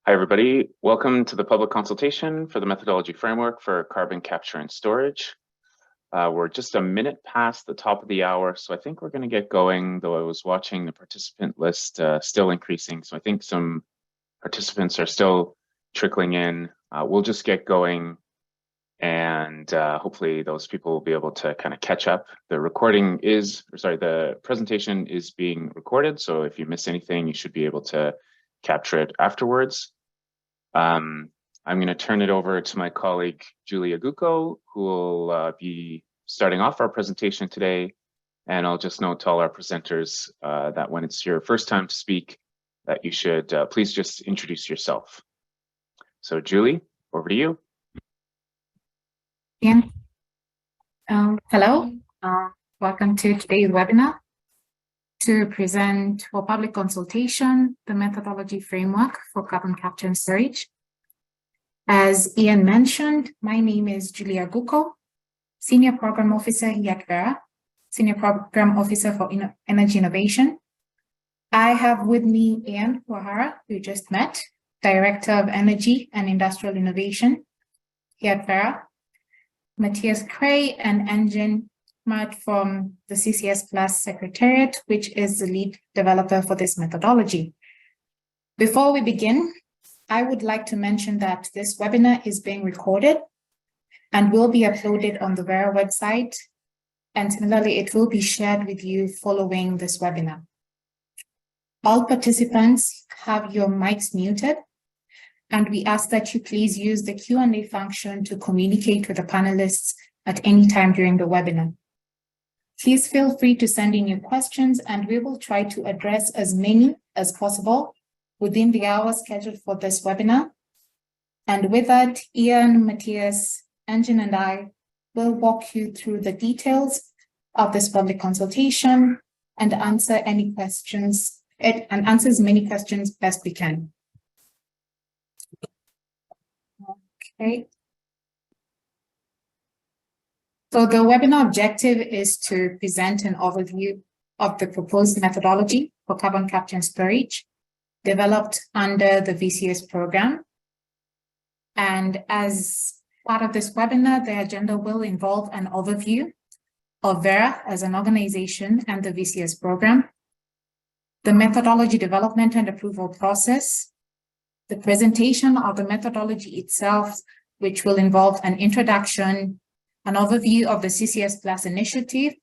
Hi, everybody. Welcome to the public consultation for the methodology framework for carbon capture and storage. We're just a minute past the top of the hour, so I think we're going to get going, though I was watching the participant list still increasing, so I think some participants are still trickling in. We'll just get going, and hopefully those people will be able to kind of catch up. The presentation is being recorded, so if you miss anything, you should be able to capture it afterwards. I'm going to turn it over to my colleague, Julia Gucco, who will be starting off our presentation today. And I'll just note to all our presenters that when it's your first time to speak, that you should please just introduce yourself. So Julie, over to you. Ian. Hello, welcome to today's webinar to present for public consultation the methodology framework for carbon capture and storage. As Ian mentioned, my name is Julia Gucco, Senior Program Officer here at Verra, Senior Program Officer for Energy Innovation. I have with me Ian Wahara, who you just met, Director of Energy and Industrial Innovation here at Verra, Matthias Cray and Engin Matt from the CCS Plus Secretariat, which is the lead developer for this methodology. Before we begin, I would like to mention that this webinar is being recorded and will be uploaded on the Verra website. And similarly, it will be shared with you following this webinar. All participants have your mics muted, and we ask that you please use the Q&A function to communicate with the panelists at any time during the webinar. Please feel free to send in your questions, and we will try to address as many as possible within the hour scheduled for this webinar. And with that, Ian, Matthias, Engin, and I will walk you through the details of this public consultation and answer any questions, and answer as many questions best we can. Okay. So the webinar objective is to present an overview of the proposed methodology for carbon capture and storage developed under the VCS program. And as part of this webinar, the agenda will involve an overview of Verra as an organization and the VCS program, the methodology development and approval process, the presentation of the methodology itself, which will involve an introduction, an overview of the CCS Plus initiative,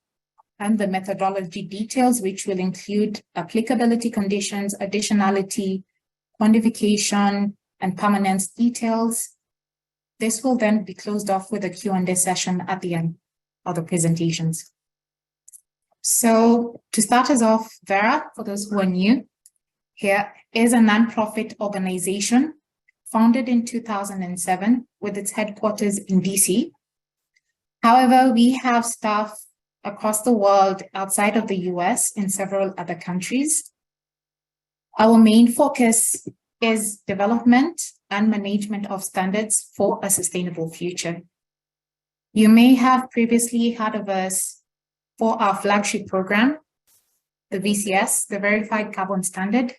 and the methodology details, which will include applicability conditions, additionality, quantification, and permanence details. This will then be closed off with a Q&A session at the end of the presentations. So to start us off, Verra, for those who are new, here is a nonprofit organization founded in 2007 with its headquarters in DC. However, we have staff across the world outside of the US in several other countries. Our main focus is development and management of standards for a sustainable future. You may have previously heard of us for our flagship program, the VCS, the Verified Carbon Standard,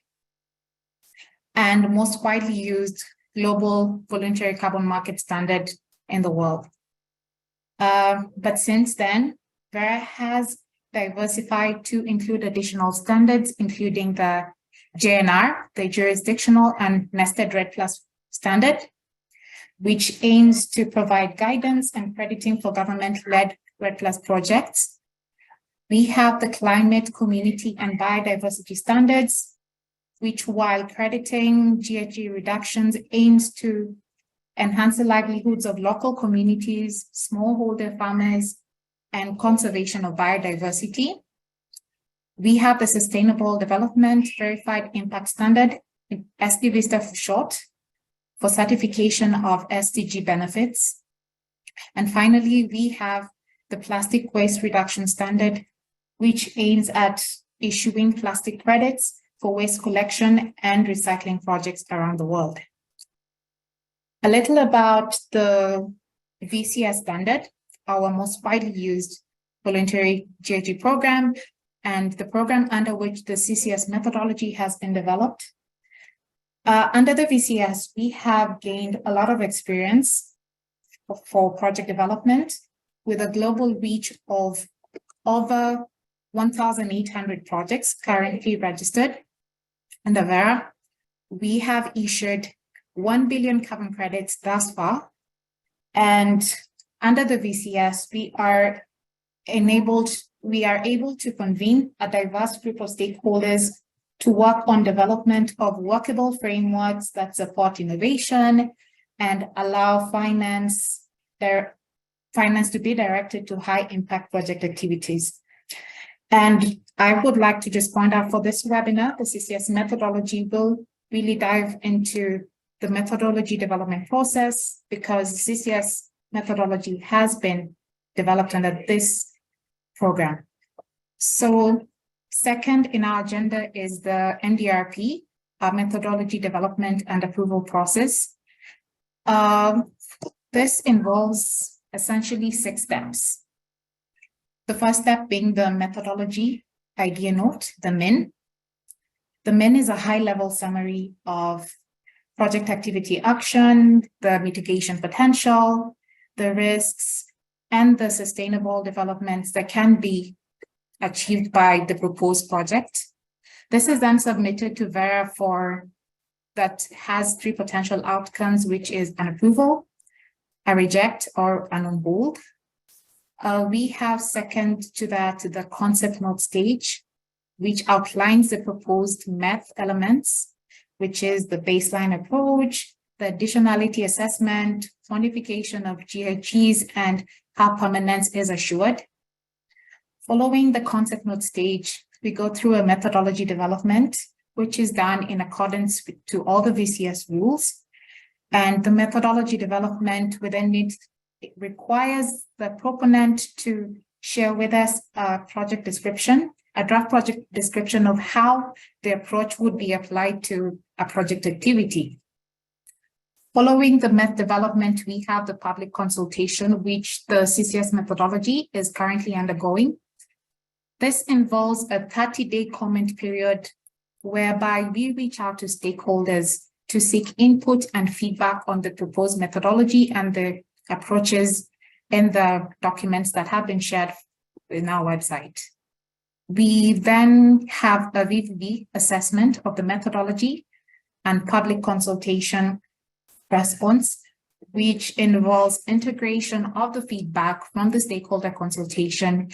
and most widely used global voluntary carbon market standard in the world. But since then, Verra has diversified to include additional standards, including the JNR, the Jurisdictional and Nested REDD+ standard, which aims to provide guidance and crediting for government-led REDD+ projects. We have the Climate, Community, and Biodiversity standards, which, while crediting GHG reductions, aims to enhance the livelihoods of local communities, smallholder farmers, and conservation of biodiversity. We have the Sustainable Development Verified Impact Standard, SDVista for short, for certification of SDG benefits. And finally, we have the Plastic Waste Reduction Standard, which aims at issuing plastic credits for waste collection and recycling projects around the world. A little about the VCS standard, our most widely used voluntary GHG program, and the program under which the CCS methodology has been developed. Under the VCS, we have gained a lot of experience for project development with a global reach of over 1,800 projects currently registered under Verra. We have issued 1 billion carbon credits thus far. And under the VCS, we are able to convene a diverse group of stakeholders to work on development of workable frameworks that support innovation and allow finance to be directed to high impact project activities. And I would like to just point out for this webinar, the CCS methodology will really dive into the methodology development process, because CCS methodology has been developed under this program. So second in our agenda is the MDRP, our methodology development and approval process. This involves essentially 6 steps. The first step being the methodology idea note, the MIN. The MIN is a high-level summary of project activity action, the mitigation potential, the risks, and the sustainable developments that can be achieved by the proposed project. This is then submitted to Verra that has 3 potential outcomes, which is an approval, a reject, or an on hold. We have second to that the concept note stage, which outlines the proposed METH elements, which is the baseline approach, the additionality assessment, quantification of GHGs, and how permanence is assured. Following the concept note stage, we go through a methodology development, which is done in accordance to all the VCS rules. And the methodology development within it requires the proponent to share with us a project description, a draft project description of how the approach would be applied to a project activity. Following the METH development, we have the public consultation, which the CCS methodology is currently undergoing. This involves a 30-day comment period whereby we reach out to stakeholders to seek input and feedback on the proposed methodology and the approaches in the documents that have been shared in our website. We then have a VVB assessment of the methodology and public consultation response, which involves integration of the feedback from the stakeholder consultation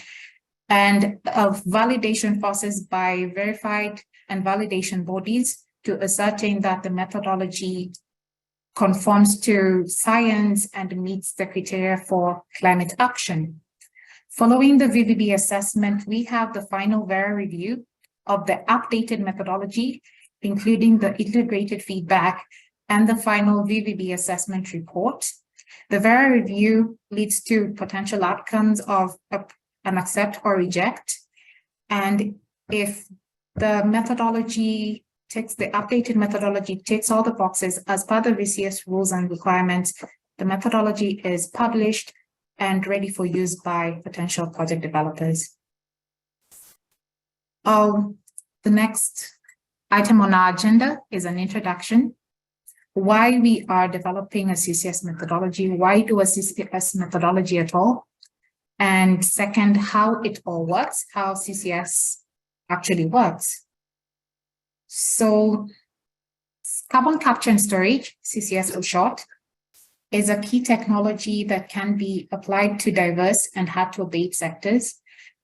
and a validation process by verified and validation bodies to ascertain that the methodology conforms to science and meets the criteria for climate action. Following the VVB assessment, we have the final Verra review of the updated methodology, including the integrated feedback and the final VVB assessment report. The Verra review leads to potential outcomes of an accept or reject. And if the methodology the updated methodology ticks all the boxes as per the VCS rules and requirements, the methodology is published and ready for use by potential project developers. The next item on our agenda is an introduction. Why we are developing a CCS methodology, why do a CCS methodology at all? And second, how it all works, how CCS actually works. So carbon capture and storage, CCS for short, is a key technology that can be applied to diverse and hard-to-abate sectors.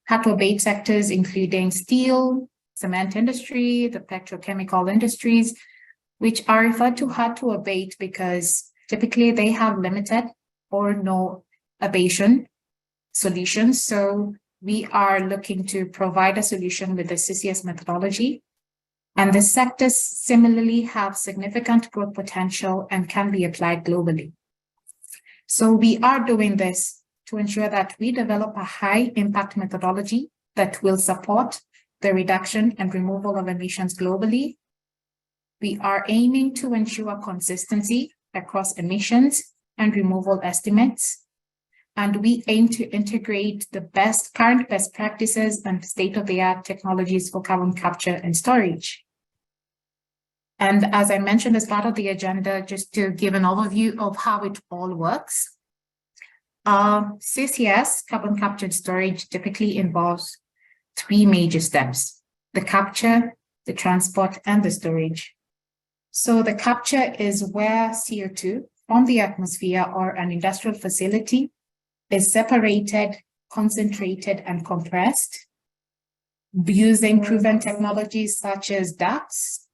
Hard-to-abate sectors including steel, cement industry, the petrochemical industries, which are referred to hard-to-abate because typically they have limited or no abatement solutions. So we are looking to provide a solution with the CCS methodology. And the sectors similarly have significant growth potential and can be applied globally. So we are doing this to ensure that we develop a high impact methodology that will support the reduction and removal of emissions globally. We are aiming to ensure consistency across emissions and removal estimates. And we aim to integrate the current best practices and state-of-the-art technologies for carbon capture and storage. And as I mentioned as part of the agenda, just to give an overview of how it all works. CCS, carbon capture and storage, typically involves three major steps: the capture, the transport, and the storage. So the capture is where CO2 from the atmosphere or an industrial facility is separated, concentrated, and compressed using proven technologies such as DAPS.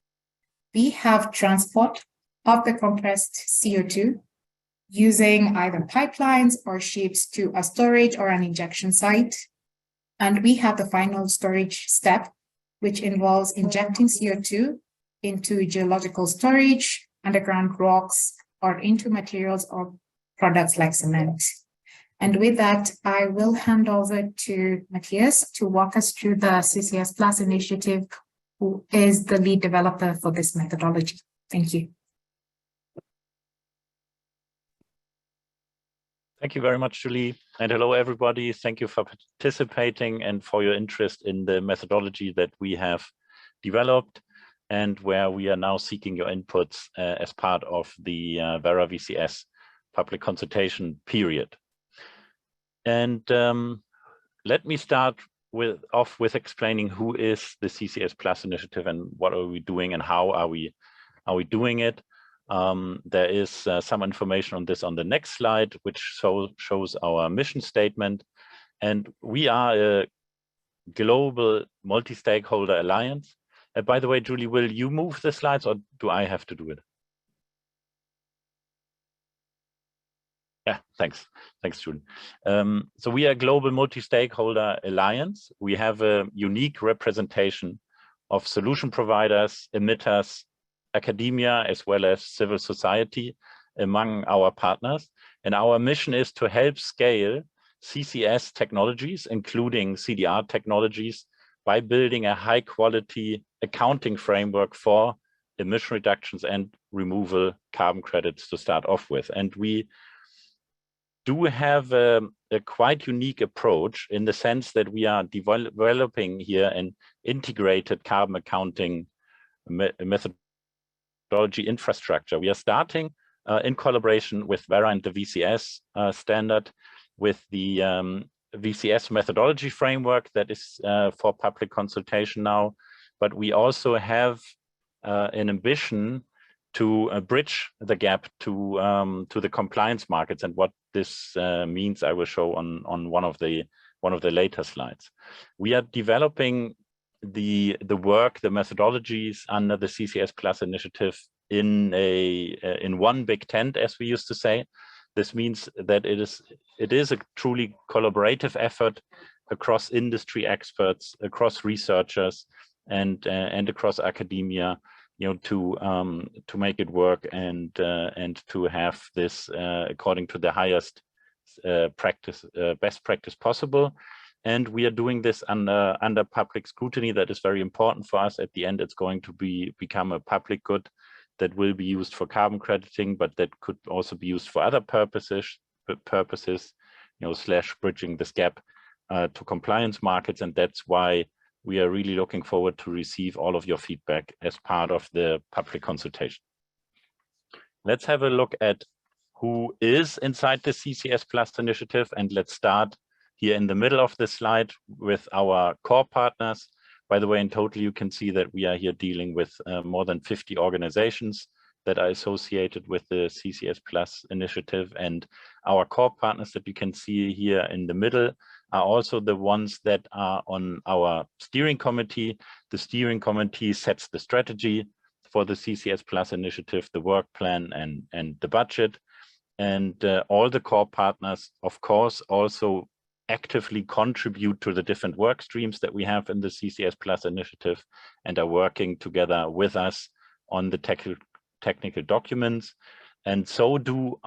We have transport of the compressed CO2 using either pipelines or ships to a storage or an injection site. And we have the final storage step, which involves injecting CO2 into geological storage, underground rocks, or into materials or products like cement. And with that, I will hand over to Matthias to walk us through the CCS Plus initiative, who is the lead developer for this methodology. Thank you. Thank you very much, Julie. And hello, everybody. Thank you for participating and for your interest in the methodology that we have developed and where we are now seeking your inputs as part of the Verra VCS public consultation period. And let me start off with explaining who is the CCS Plus initiative and what are we doing and how are we doing it. There is some information on this on the next slide, which shows our mission statement. And we are a global multi-stakeholder alliance. By the way, Julie, will you move the slides or do I have to do it? Yeah, thanks. Thanks, Julie. So we are a global multi-stakeholder alliance. We have a unique representation of solution providers, emitters, academia, as well as civil society among our partners. And our mission is to help scale CCS technologies, including CDR technologies, by building a high quality accounting framework for emission reductions and removal carbon credits to start off with. And we do have a quite unique approach in the sense that we are developing here an integrated carbon accounting methodology infrastructure. We are starting in collaboration with Verra and the VCS standard with the VCS methodology framework that is for public consultation now, but we also have an ambition to bridge the gap to the compliance markets, and what this means I will show on one of the later slides. We are developing the work, the methodologies under the CCS Plus initiative in one big tent, as we used to say. This means that it is a truly collaborative effort across industry experts, across researchers, and across academia, you know, to make it work and to have this according to the highest best practice possible. And we are doing this under public scrutiny. That is very important for us. At the end, it's going to become a public good that will be used for carbon crediting, but that could also be used for other purposes, you know, / bridging this gap to compliance markets. And that's why we are really looking forward to receive all of your feedback as part of the public consultation. Let's have a look at who is inside the CCS Plus initiative, and let's start here in the middle of the slide with our core partners. By the way, in total, you can see that we are here dealing with more than 50 organizations that are associated with the CCS Plus initiative. And our core partners that you can see here in the middle are also the ones that are on our steering committee. The steering committee sets the strategy for the CCS Plus initiative, the work plan and the budget. And all the core partners, of course, also actively contribute to the different work streams that we have in the CCS Plus initiative and are working together with us on the technical documents. And so do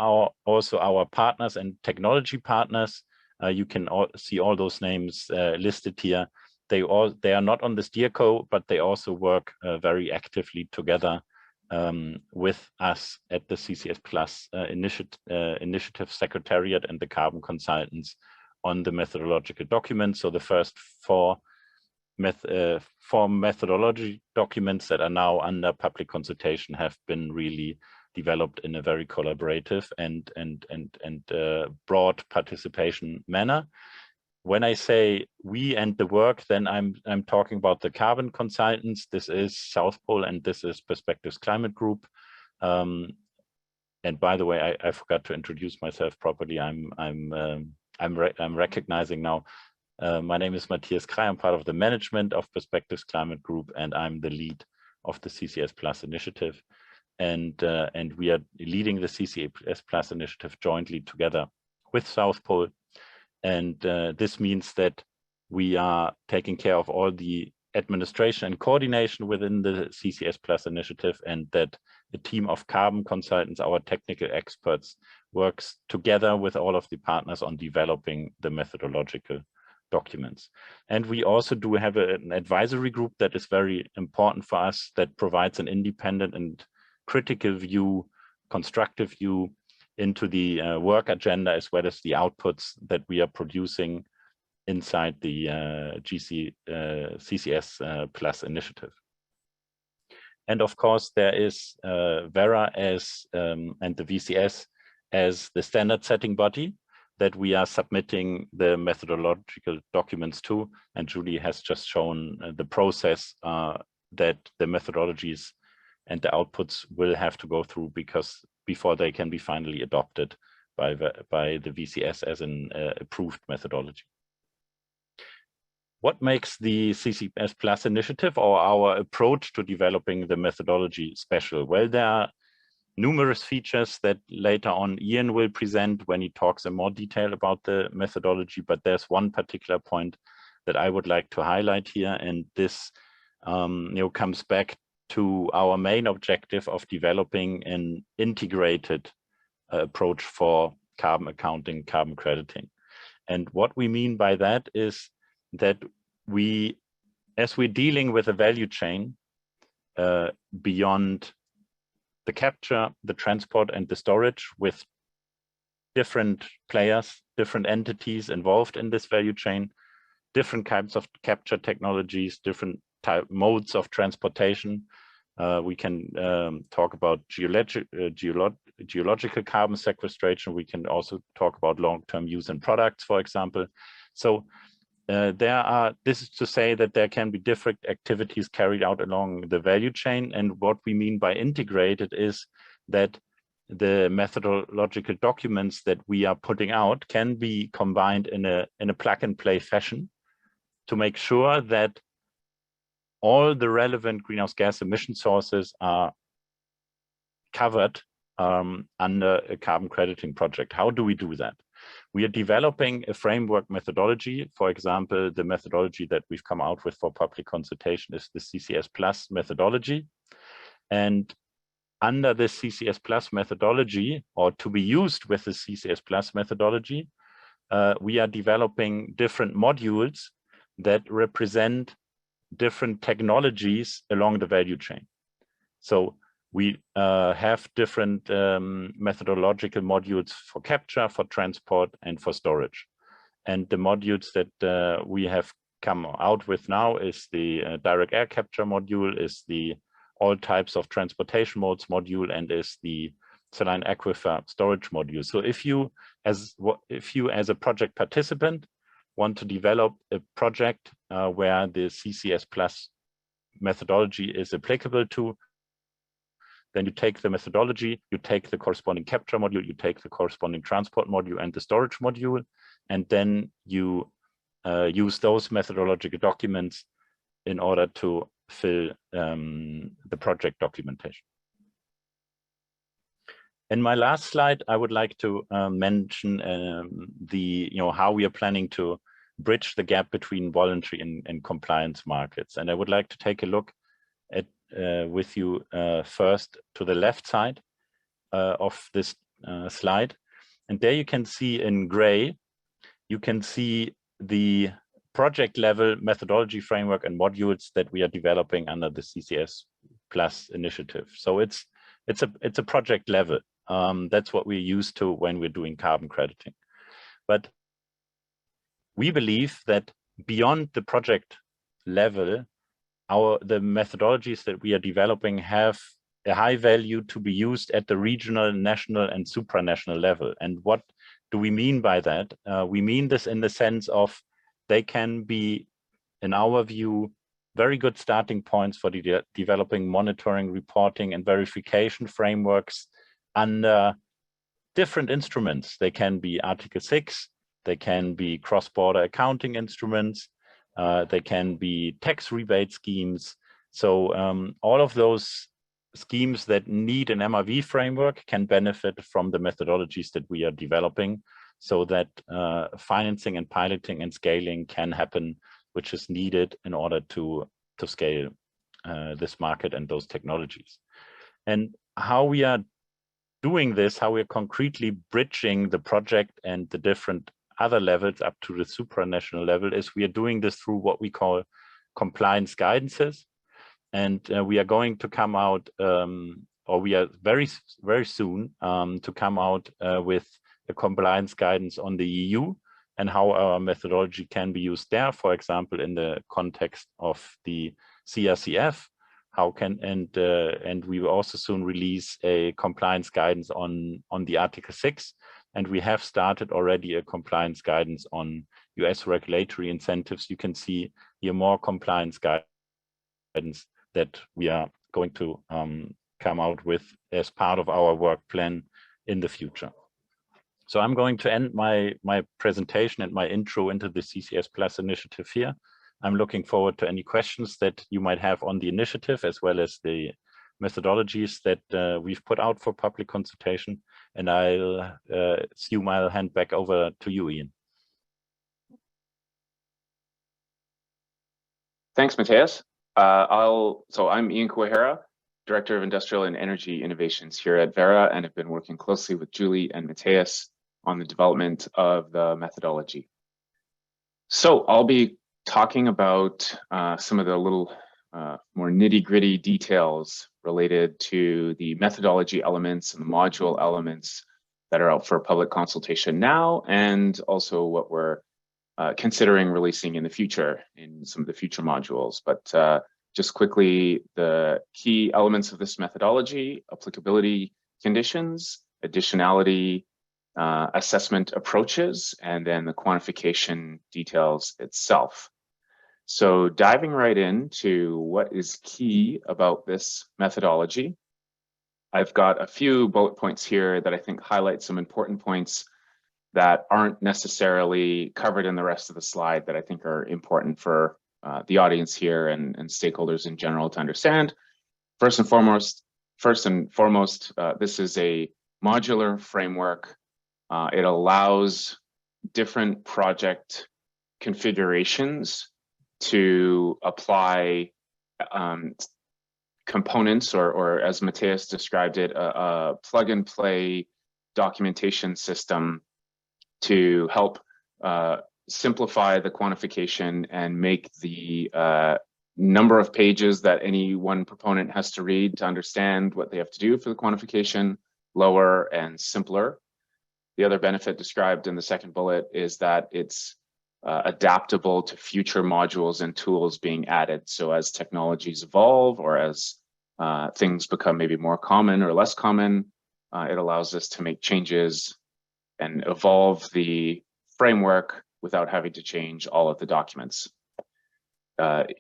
also our partners and technology partners. You can see all those names listed here. They are not on the SteerCo, but they also work very actively together with us at the CCS Plus initiative secretariat and the carbon consultants on the methodological document. So the first 4 form methodology documents that are now under public consultation have been really developed in a very collaborative and broad participation manner. When I say we and the work, then I'm talking about the carbon consultants. This is South Pole and this is Perspectives Climate Group. And by the way, I forgot to introduce myself properly. I'm recognizing now. My name is Matthias Krey. I'm part of the management of Perspectives Climate Group, and I'm the lead of the CCS Plus initiative. And we are leading the CCS Plus initiative jointly together with South Pole. And this means that we are taking care of all the administration and coordination within the CCS Plus initiative, and that the team of carbon consultants, our technical experts, works together with all of the partners on developing the methodological documents. And we also do have an advisory group that is very important for us, that provides an independent and critical view, constructive view into the work agenda, as well as the outputs that we are producing inside the CCS Plus initiative. And of course, there is Verra as and the VCS as the standard setting body that we are submitting the methodological documents to. And Julie has just shown the process that the methodologies and the outputs will have to go through before they can be finally adopted by the VCS as an approved methodology. What makes the CCS Plus initiative or our approach to developing the methodology special? Well, there are numerous features that later on Ian will present when he talks in more detail about the methodology, but there's one particular point that I would like to highlight here, and this comes back to our main objective of developing an integrated approach for carbon accounting, carbon crediting. And what we mean by that is that as we're dealing with a value chain beyond the capture, the transport, and the storage, with different players, different entities involved in this value chain, different kinds of capture technologies, different modes of transportation. We can talk about geological carbon sequestration. We can also talk about long-term use in products, for example. So this is to say that there can be different activities carried out along the value chain. And what we mean by integrated is that the methodological documents that we are putting out can be combined in a plug-and-play fashion to make sure that all the relevant greenhouse gas emission sources are covered under a carbon crediting project. How do we do that? We are developing a framework methodology. For example, the methodology that we've come out with for public consultation is the CCS Plus methodology. And under the CCS Plus methodology, or to be used with the CCS Plus methodology, we are developing different modules that represent different technologies along the value chain. So we have different methodological modules for capture, for transport, and for storage. And the modules that we have come out with now is the direct air capture module, is the all types of transportation modes module, and is the saline aquifer storage module. So if you as a project participant want to develop a project where the CCS Plus methodology is applicable to, then you take the methodology, you take the corresponding capture module, you take the corresponding transport module and the storage module, and then you use those methodological documents in order to fill the project documentation. In my last slide, I would like to mention how we are planning to bridge the gap between voluntary and compliance markets. And I would like to take a look at with you first to the left side of this slide. And there you can see in gray, you can see the project level methodology framework and modules that we are developing under the CCS Plus initiative. So it's a project level. That's what we're used to when we're doing carbon crediting. But we believe that beyond the project level, the methodologies that we are developing have a high value to be used at the regional, national, and supranational level. And what do we mean by that? We mean this in the sense of they can be, in our view, very good starting points for developing monitoring, reporting, and verification frameworks under different instruments. They can be Article 6, they can be cross-border accounting instruments, they can be tax rebate schemes. So all of those schemes that need an MRV framework can benefit from the methodologies that we are developing, so that financing and piloting and scaling can happen, which is needed in order to scale this market and those technologies. And how we are doing this, how we're concretely bridging the project and the different other levels up to the supranational level, is we are doing this through what we call compliance guidances. And we are going to come out, or we are very soon to come out with a compliance guidance on the EU and how our methodology can be used there, for example, in the context of the CRCF. And we will also soon release a compliance guidance on the Article 6, and we have started already a compliance guidance on US regulatory incentives. You can see here more compliance guidance that we are going to come out with as part of our work plan in the future. So I'm going to end my presentation and my intro into the CCS Plus initiative here. I'm looking forward to any questions that you might have on the initiative, as well as the methodologies that we've put out for public consultation. And I'll assume I'll hand back over to you, Ian. Thanks, Matthias. So I'm Ian Kuwahara, Director of Industrial and Energy Innovations here at Verra, and have been working closely with Julie and Matthias on the development of the methodology. So I'll be talking about some of the little more nitty-gritty details related to the methodology elements and the module elements that are out for public consultation now, and also what we're considering releasing in the future in some of the future modules. But just quickly, the key elements of this methodology: applicability conditions, additionality, assessment approaches, and then the quantification details itself. So diving right into what is key about this methodology, I've got a few bullet points here that I think highlight some important points that aren't necessarily covered in the rest of the slide that I think are important for the audience here and stakeholders in general to understand. First and foremost, this is a modular framework. It allows different project configurations to apply components, or as Matthias described it, a plug and play documentation system to help simplify the quantification and make the number of pages that any one proponent has to read to understand what they have to do for the quantification lower and simpler. The other benefit described in the second bullet is that it's adaptable to future modules and tools being added. So as technologies evolve, or as things become maybe more common or less common, it allows us to make changes and evolve the framework without having to change all of the documents.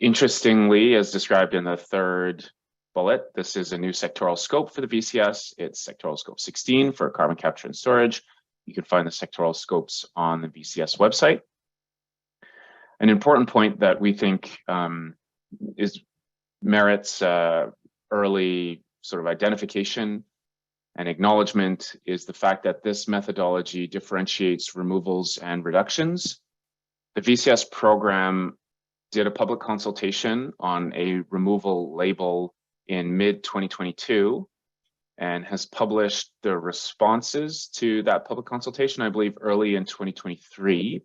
Interestingly, as described in the third bullet, this is a new sectoral scope for the VCS. It's sectoral scope 16 for carbon capture and storage. You can find the sectoral scopes on the VCS website. An important point that we think merits early sort of identification and acknowledgement is the fact that this methodology differentiates removals and reductions. The VCS program did a public consultation on a removal label in mid-2022 and has published the responses to that public consultation, I believe, early in 2023.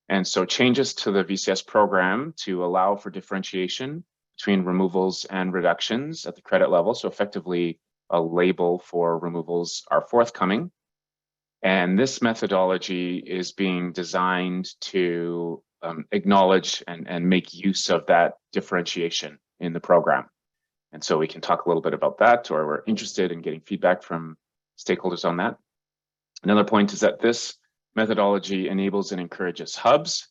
And so changes to the VCS program to allow for differentiation between removals and reductions at the credit level, so effectively a label for removals, are forthcoming. And this methodology is being designed to acknowledge and make use of that differentiation in the program. And so we can talk a little bit about that, or we're interested in getting feedback from stakeholders on that. Another point is that this methodology enables and encourages hubs.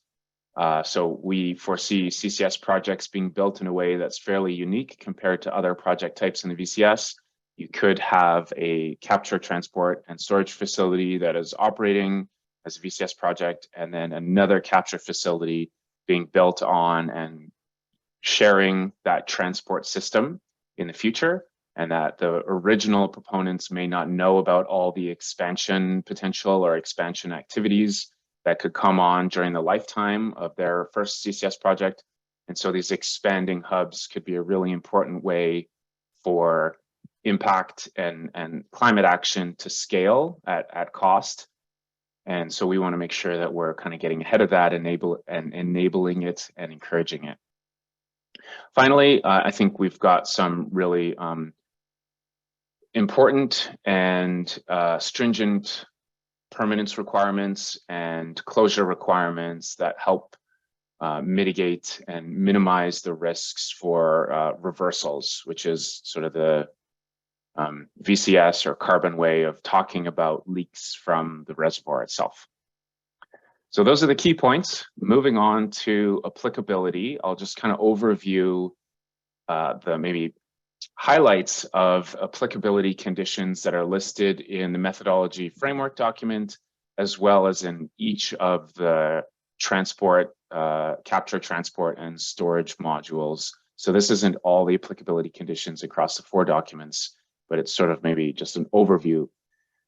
So we foresee CCS projects being built in a way that's fairly unique compared to other project types in the VCS. You could have a capture, transport, and storage facility that is operating as a VCS project, and then another capture facility being built on and sharing that transport system in the future, and that the original proponents may not know about all the expansion potential or expansion activities that could come on during the lifetime of their first CCS project. And so these expanding hubs could be a really important way for impact and climate action to scale at cost. And so we want to make sure that we're kind of getting ahead of that, enabling it and encouraging it. Finally, I think we've got some really important and stringent permanence requirements and closure requirements that help mitigate and minimize the risks for reversals, which is sort of the VCS or carbon way of talking about leaks from the reservoir itself. So those are the key points. Moving on to applicability, I'll just kind of overview the maybe highlights of applicability conditions that are listed in the methodology framework document, as well as in each of the transport, capture, transport, and storage modules. So this isn't all the applicability conditions across the 4 documents, but it's sort of maybe just an overview.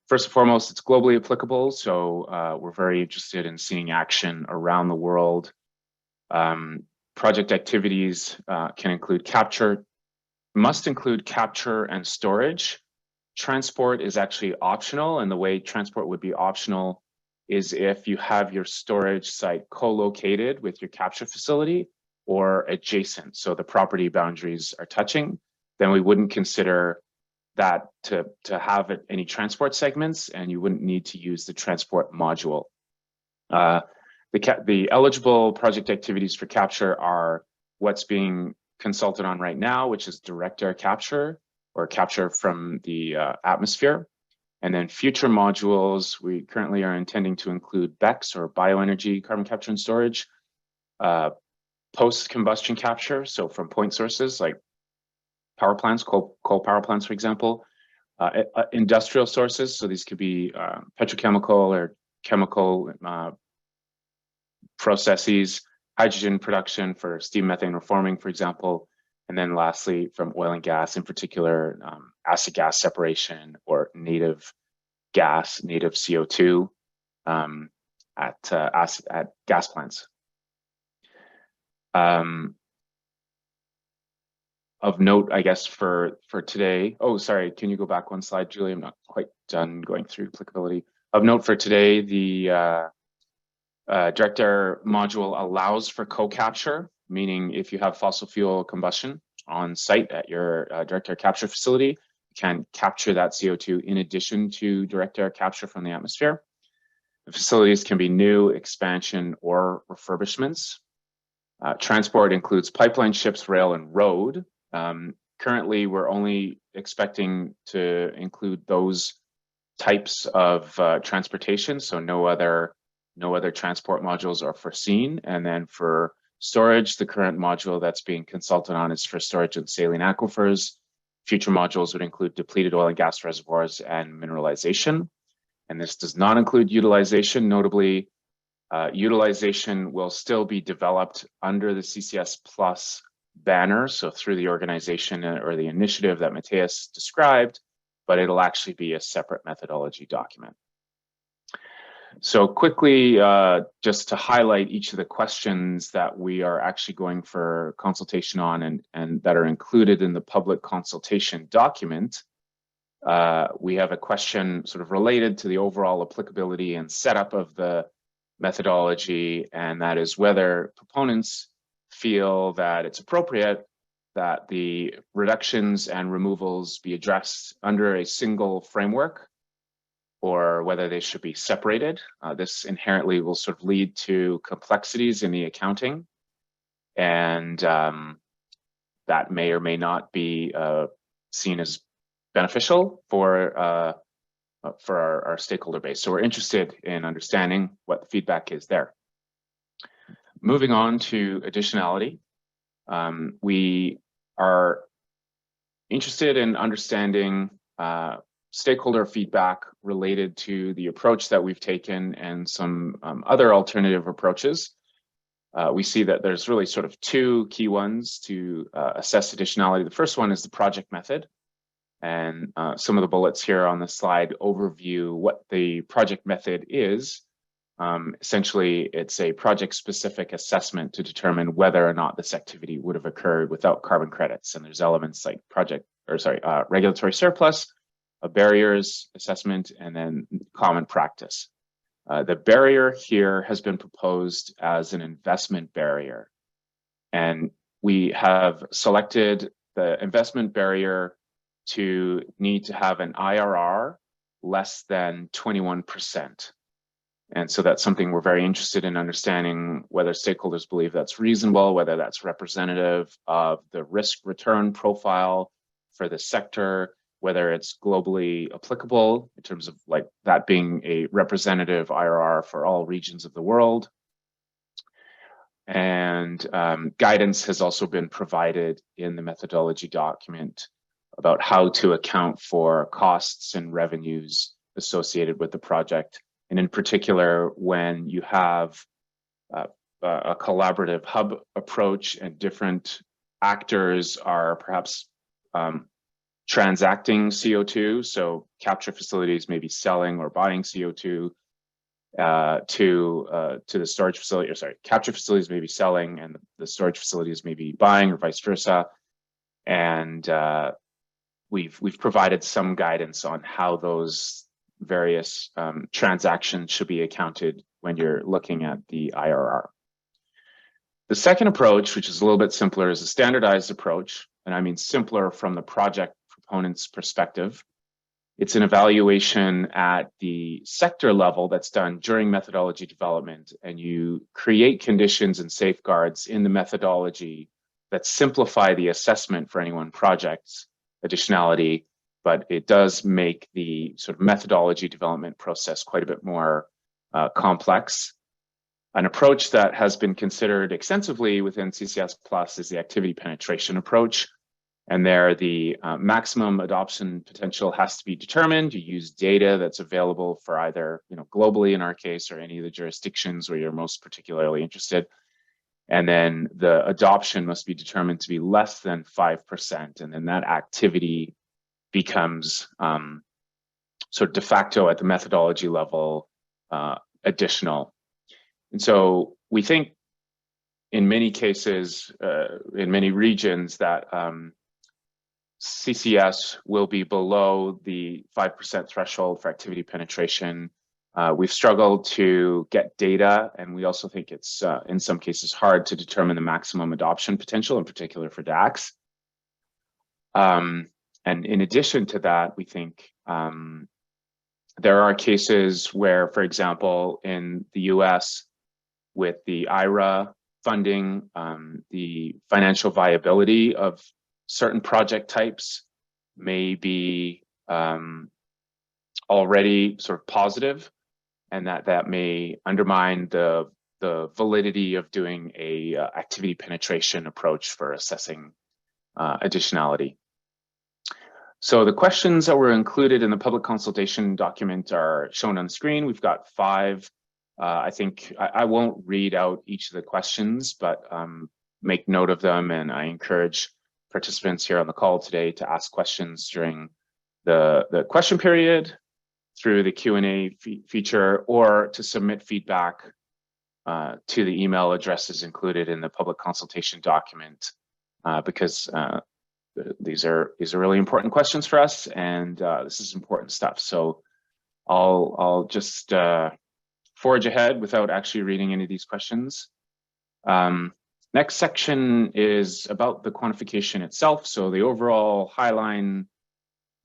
First and foremost, it's globally applicable. So we're very interested in seeing action around the world. Project activities can include capture, must include capture and storage. Transport is actually optional, and the way transport would be optional is if you have your storage site co-located with your capture facility or adjacent, so the property boundaries are touching, then we wouldn't consider that to have any transport segments, and you wouldn't need to use the transport module. The eligible project activities for capture are what's being consulted on right now, which is direct air capture or capture from the atmosphere. And then future modules, we currently are intending to include BECCS or bioenergy carbon capture and storage, post-combustion capture, so from point sources like power plants, coal power plants, for example, industrial sources, so these could be petrochemical or chemical processes, hydrogen production for steam methane reforming, for example, and then lastly, from oil and gas, in particular, acid gas separation or native gas, native CO2 at gas plants. Of note, I guess, for today, oh, sorry, can you go back one slide, Julie? I'm not quite done going through applicability. Of note for today, the direct air module allows for co-capture, meaning if you have fossil fuel combustion on site at your direct air capture facility, you can capture that CO2 in addition to direct air capture from the atmosphere. The facilities can be new, expansion, or refurbishments. Transport includes pipeline, ships, rail, and road. Currently, we're only expecting to include those types of transportation, so no other transport modules are foreseen. And then for storage, the current module that's being consulted on is for storage of saline aquifers. Future modules would include depleted oil and gas reservoirs and mineralization. And this does not include utilization. Notably, utilization will still be developed under the CCS Plus banner, so through the organization or the initiative that Matthias described, but it'll actually be a separate methodology document. So quickly, just to highlight each of the questions that we are actually going for consultation on and that are included in the public consultation document. We have a question sort of related to the overall applicability and setup of the methodology, and that is whether proponents feel that it's appropriate that the reductions and removals be addressed under a single framework, or whether they should be separated. This inherently will sort of lead to complexities in the accounting, and that may or may not be seen as beneficial for our stakeholder base. So we're interested in understanding what the feedback is there. Moving on to additionality, we are interested in understanding stakeholder feedback related to the approach that we've taken and some other alternative approaches. We see that there's really sort of two key ones to assess additionality. The first one is the project method. And some of the bullets here on the slide overview what the project method is. Essentially, it's a project-specific assessment to determine whether or not this activity would have occurred without carbon credits. And there's elements like regulatory surplus, a barriers assessment, and then common practice. The barrier here has been proposed as an investment barrier. And we have selected the investment barrier to need to have an IRR less than 21%. And so that's something we're very interested in understanding, whether stakeholders believe that's reasonable, whether that's representative of the risk return profile for the sector, whether it's globally applicable in terms of like that being a representative IRR for all regions of the world. And guidance has also been provided in the methodology document about how to account for costs and revenues associated with the project. And in particular, when you have a collaborative hub approach and different actors are perhaps transacting CO2, so capture facilities may be selling or buying CO2 to the storage facility, or sorry, capture facilities may be selling and the storage facilities may be buying, or vice versa. And we've provided some guidance on how those various transactions should be accounted when you're looking at the IRR. The second approach, which is a little bit simpler, is a standardized approach, and I mean simpler from the project proponent's perspective. It's an evaluation at the sector level that's done during methodology development, and you create conditions and safeguards in the methodology that simplify the assessment for any one project's additionality, but it does make the sort of methodology development process quite a bit more complex. An approach that has been considered extensively within CCS Plus is the activity penetration approach. And there, the maximum adoption potential has to be determined. You use data that's available for either, globally in our case, or any of the jurisdictions where you're most particularly interested. And then the adoption must be determined to be less than 5%. And then that activity becomes sort of de facto at the methodology level additional. And so we think in many cases, in many regions, that CCS will be below the 5% threshold for activity penetration. We've struggled to get data, and we also think it's in some cases hard to determine the maximum adoption potential, in particular for DACs. And in addition to that, we think there are cases where, for example, in the US with the IRA funding, the financial viability of certain project types may be already sort of positive, and that may undermine the validity of doing a activity penetration approach for assessing additionality. So the questions that were included in the public consultation document are shown on the screen. We've got 5. I think I won't read out each of the questions, but make note of them, and I encourage participants here on the call today to ask questions during the question period, through the Q&A feature, or to submit feedback to the email addresses included in the public consultation document, because these are really important questions for us, and this is important stuff. So I'll just forge ahead without actually reading any of these questions. Next section is about the quantification itself. So the overall Highline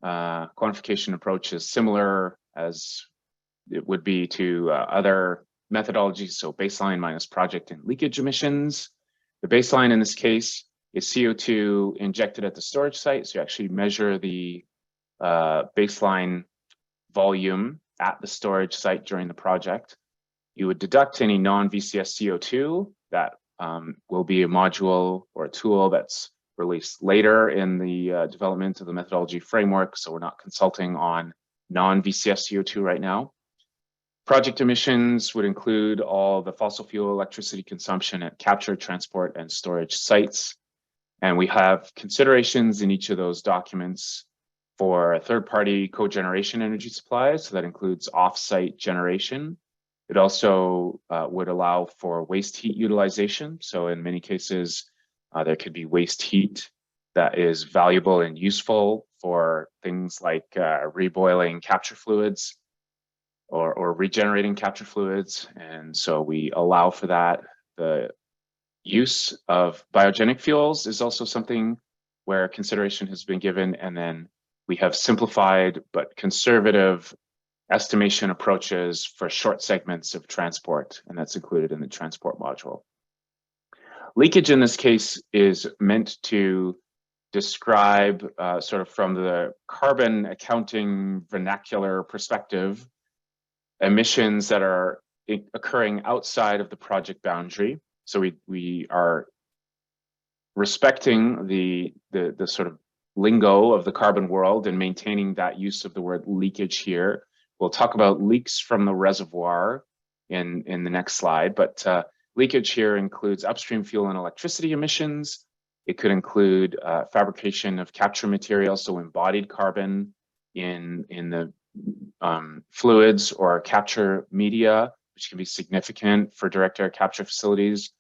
quantification approach is similar as it would be to other methodologies, so baseline minus project and leakage emissions. The baseline in this case is CO2 injected at the storage site, so you actually measure the baseline volume at the storage site during the project. You would deduct any non-VCS CO2 that will be a module or a tool that's released later in the development of the methodology framework, so we're not consulting on non-VCS CO2 right now. Project emissions would include all the fossil fuel electricity consumption at capture, transport, and storage sites. And we have considerations in each of those documents for third-party cogeneration energy supplies. So that includes off-site generation. It also would allow for waste heat utilization. So in many cases, there could be waste heat that is valuable and useful for things like reboiling capture fluids or regenerating capture fluids. And so we allow for that. The use of biogenic fuels is also something where consideration has been given. And then we have simplified but conservative estimation approaches for short segments of transport, and that's included in the transport module. Leakage in this case is meant to describe sort of from the carbon accounting vernacular perspective, emissions that are occurring outside of the project boundary. So we are respecting the sort of lingo of the carbon world and maintaining that use of the word leakage here. We'll talk about leaks from the reservoir in the next slide, but leakage here includes upstream fuel and electricity emissions. It could include fabrication of capture material, so embodied carbon in the fluids or capture media, which can be significant for direct air capture facilities.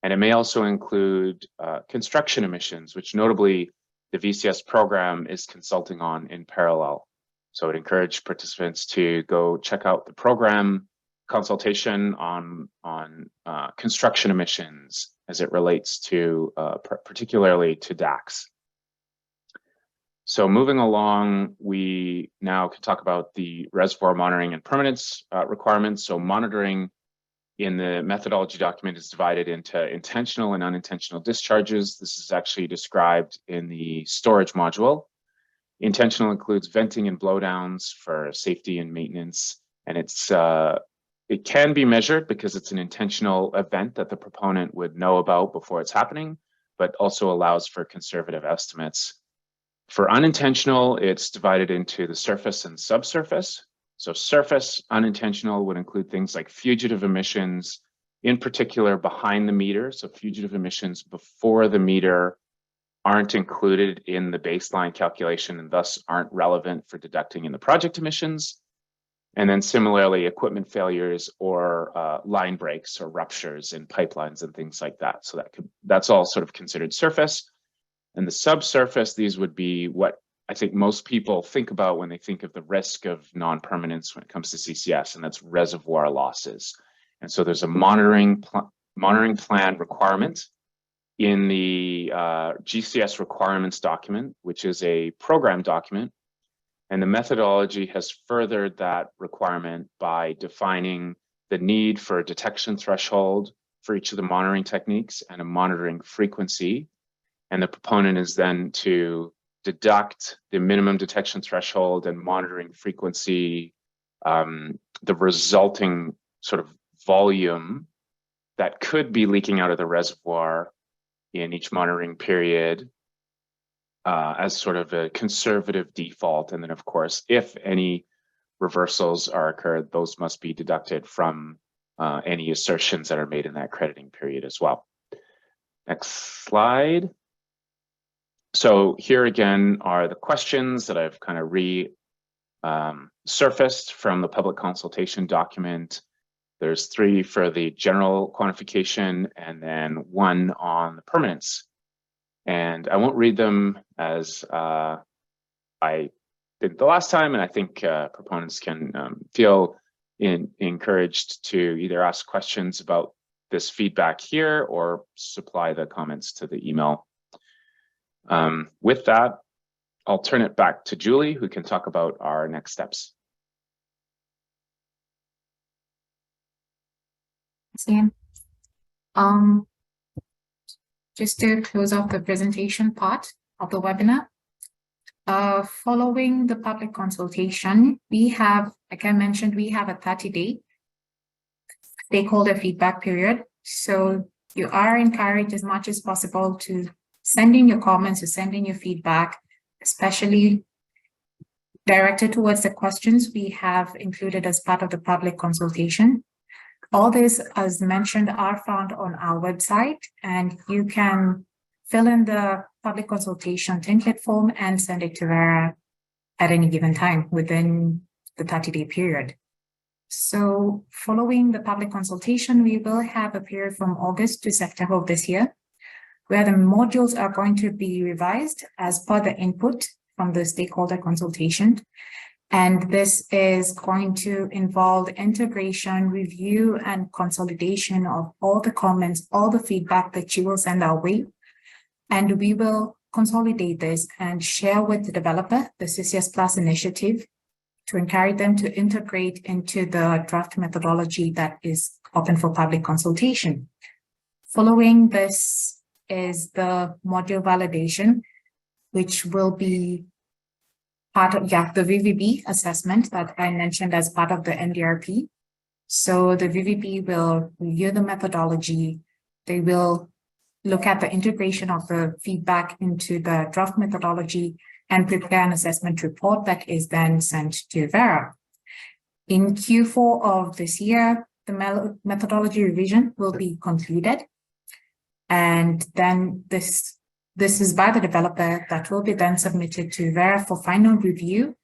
And it may also include construction emissions, which notably the VCS program is consulting on in parallel. So I'd encourage participants to go check out the program consultation on construction emissions as it relates to particularly to DACs. So moving along, we now can talk about the reservoir monitoring and permanence requirements. So monitoring in the methodology document is divided into intentional and unintentional discharges. This is actually described in the storage module. Intentional includes venting and blowdowns for safety and maintenance, and it can be measured because it's an intentional event that the proponent would know about before it's happening, but also allows for conservative estimates. For unintentional, it's divided into the surface and subsurface. So surface unintentional would include things like fugitive emissions, in particular behind the meter. So fugitive emissions before the meter aren't included in the baseline calculation and thus aren't relevant for deducting in the project emissions. And then similarly, equipment failures or line breaks or ruptures in pipelines and things like that. So that's all sort of considered surface. And the subsurface, these would be what I think most people think about when they think of the risk of non-permanence when it comes to CCS, and that's reservoir losses. And so there's a monitoring plan requirement in the GCS requirements document, which is a program document. And the methodology has furthered that requirement by defining the need for a detection threshold for each of the monitoring techniques and a monitoring frequency. And the proponent is then to deduct the minimum detection threshold and monitoring frequency, the resulting sort of volume that could be leaking out of the reservoir in each monitoring period as sort of a conservative default. And then of course, if any reversals are occurred, those must be deducted from any assertions that are made in that crediting period as well. Next slide. So here again are the questions that I've kind of surfaced from the public consultation document. There's 3 for the general quantification and then 1 on the permanence. And I won't read them as I did the last time, and I think proponents can feel encouraged to either ask questions about this feedback here or supply the comments to the email. With that, I'll turn it back to Julie, who can talk about our next steps. Ian. Um, just to close off the presentation part of the webinar, following the public consultation, we have, like I mentioned, we have a 30-day stakeholder feedback period. So you are encouraged as much as possible to send in your comments, to send in your feedback, especially directed towards the questions we have included as part of the public consultation. All this, as mentioned, are found on our website, and you can fill in the public consultation template form and send it to Vera at any given time within the 30-day period. So following the public consultation, we will have a period from August to September of this year, where the modules are going to be revised as per the input from the stakeholder consultation. And this is going to involve integration, review, and consolidation of all the comments, all the feedback that you will send our way. And we will consolidate this and share with the developer the CCS Plus initiative to encourage them to integrate into the draft methodology that is open for public consultation. Following this is the module validation, which will be part of the VVB assessment that I mentioned as part of the NDRP. So the VVB will review the methodology. They will look at the integration of the feedback into the draft methodology and prepare an assessment report that is then sent to Vera. In Q4 of this year, the methodology revision will be concluded. And then this is by the developer that will be then submitted to Vera for final review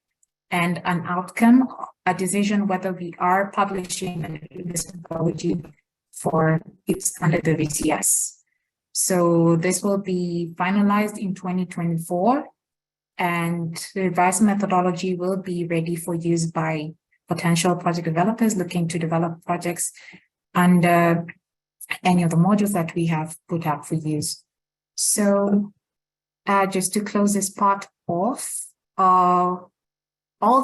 and an outcome, a decision whether we are publishing this methodology for its under the VCS. So this will be finalized in 2024, and the revised methodology will be ready for use by potential project developers looking to develop projects under any of the modules that we have put up for use. So just to close this part off, all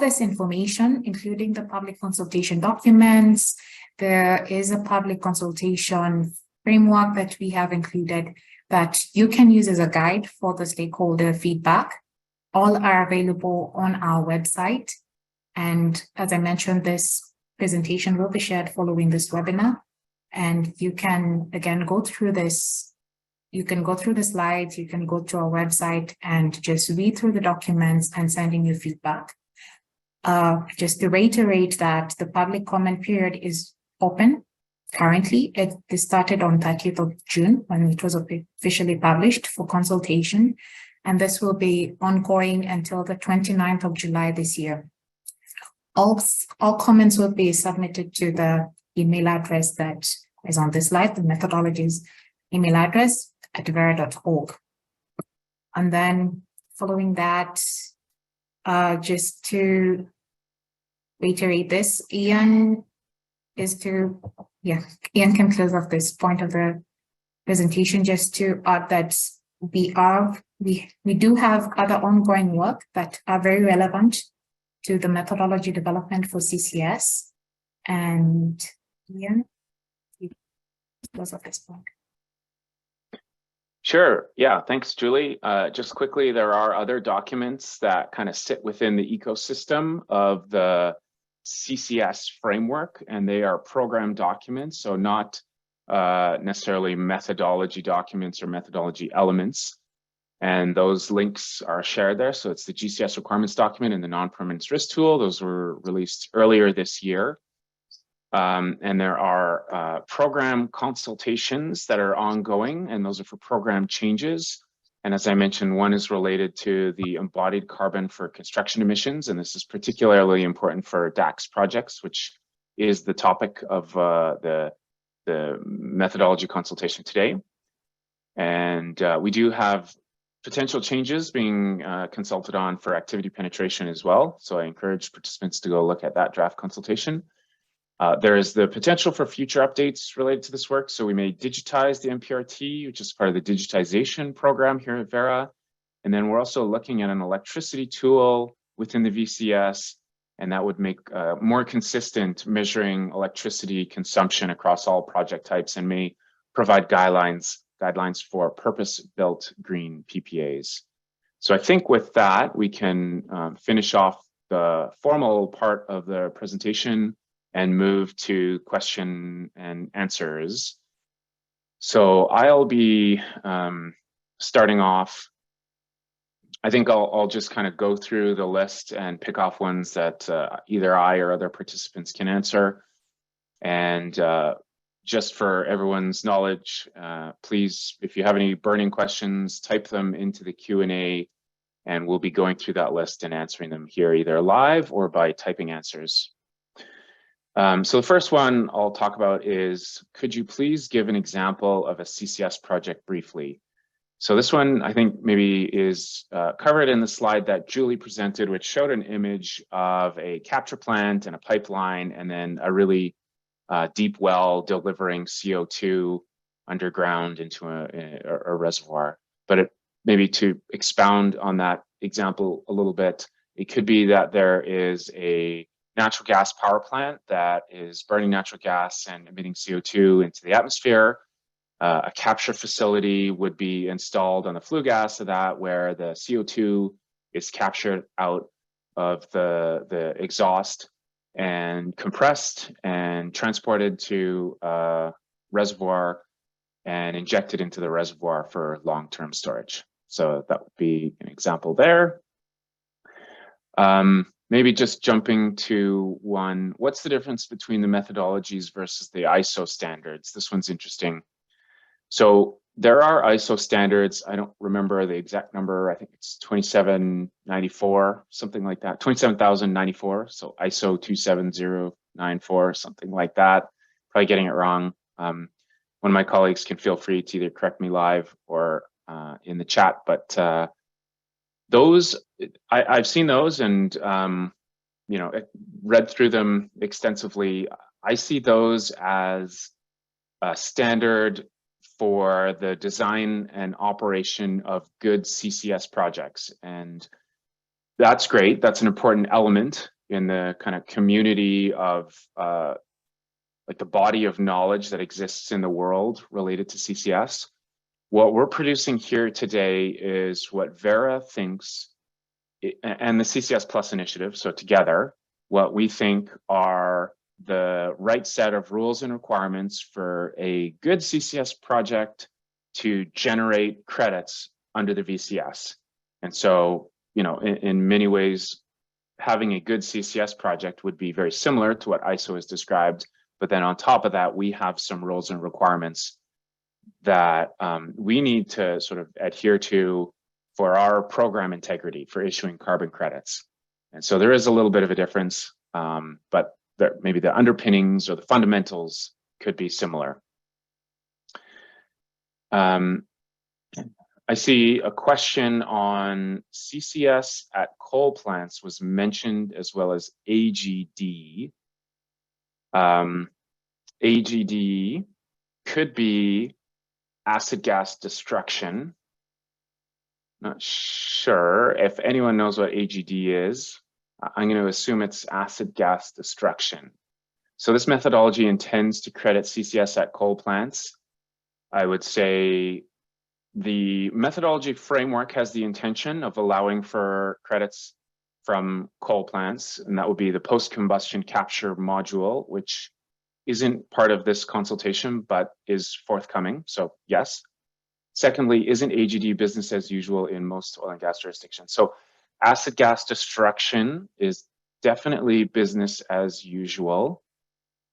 this information, including the public consultation documents, there is a public consultation framework that we have included that you can use as a guide for the stakeholder feedback. All are available on our website. And as I mentioned, this presentation will be shared following this webinar. And you can, again, go through this. You can go through the slides, you can go to our website and just read through the documents and send in your feedback. Just to reiterate that the public comment period is open. Currently, it started on 30th of June when it was officially published for consultation. And this will be ongoing until the 29th of July this year. All comments will be submitted to the email address that is on this slide, the methodology's email address at vera.org. And then following that, just to reiterate this, Ian can close off this point of the presentation just to add that we do have other ongoing work that are very relevant to the methodology development for CCS. And Ian, close off this point. Sure. Yeah. Thanks, Julie. Just quickly, there are other documents that kind of sit within the ecosystem of the CCS framework, and they are program documents, so not necessarily methodology documents or methodology elements. And those links are shared there. So it's the GCS requirements document and the non-permanence risk tool. Those were released earlier this year. And there are program consultations that are ongoing, and those are for program changes. And as I mentioned, one is related to the embodied carbon for construction emissions, and this is particularly important for DAX projects, which is the topic of the methodology consultation today. And we do have potential changes being consulted on for activity penetration as well. So I encourage participants to go look at that draft consultation. There is the potential for future updates related to this work. So we may digitize the MPRT, which is part of the digitization program here at Vera. And then we're also looking at an electricity tool within the VCS and that would make more consistent measuring electricity consumption across all project types and may provide guidelines for purpose-built green PPAs. So I think with that, we can finish off the formal part of the presentation and move to question and answers. So I'll be starting off. I think I'll just kind of go through the list and pick off ones that either I or other participants can answer. And just for everyone's knowledge, please, if you have any burning questions, type them into the Q&A, and we'll be going through that list and answering them here either live or by typing answers. So the first one I'll talk about is, could you please give an example of a CCS project briefly? So this one, I think maybe is covered in the slide that Julie presented, which showed an image of a capture plant and a pipeline, and then a really deep well delivering CO2 underground into a reservoir. But maybe to expound on that example a little bit, it could be that there is a natural gas power plant that is burning natural gas and emitting CO2 into the atmosphere. A capture facility would be installed on the flue gas of that, where the CO2 is captured out of the exhaust and compressed and transported to a reservoir and injected into the reservoir for long-term storage. So that would be an example there. Maybe just jumping to one, what's the difference between the methodologies versus the ISO standards? This one's interesting. So there are ISO standards. I don't remember the exact number. I think it's 2794, something like that, 27,094. So ISO 27094, something like that. Probably getting it wrong. One of my colleagues can feel free to either correct me live or in the chat, but those, I've seen those and you know, read through them extensively. I see those as a standard for the design and operation of good CCS projects. And that's great. That's an important element in the kind of community of like the body of knowledge that exists in the world related to CCS. What we're producing here today is what Verra thinks, and the CCS Plus initiative, so together, what we think are the right set of rules and requirements for a good CCS project to generate credits under the VCS. And so, you know, in many ways, having a good CCS project would be very similar to what ISO has described. But then on top of that, we have some rules and requirements that we need to sort of adhere to for our program integrity for issuing carbon credits. And so there is a little bit of a difference, but maybe the underpinnings or the fundamentals could be similar. I see a question on CCS at coal plants was mentioned, as well as AGD. AGD could be acid gas destruction. Not sure if anyone knows what AGD is. I'm going to assume it's acid gas destruction. So this methodology intends to credit CCS at coal plants. I would say the methodology framework has the intention of allowing for credits from coal plants, and that would be the post-combustion capture module, which isn't part of this consultation, but is forthcoming. So yes. Secondly, isn't AGD business as usual in most oil and gas jurisdictions? So acid gas destruction is definitely business as usual.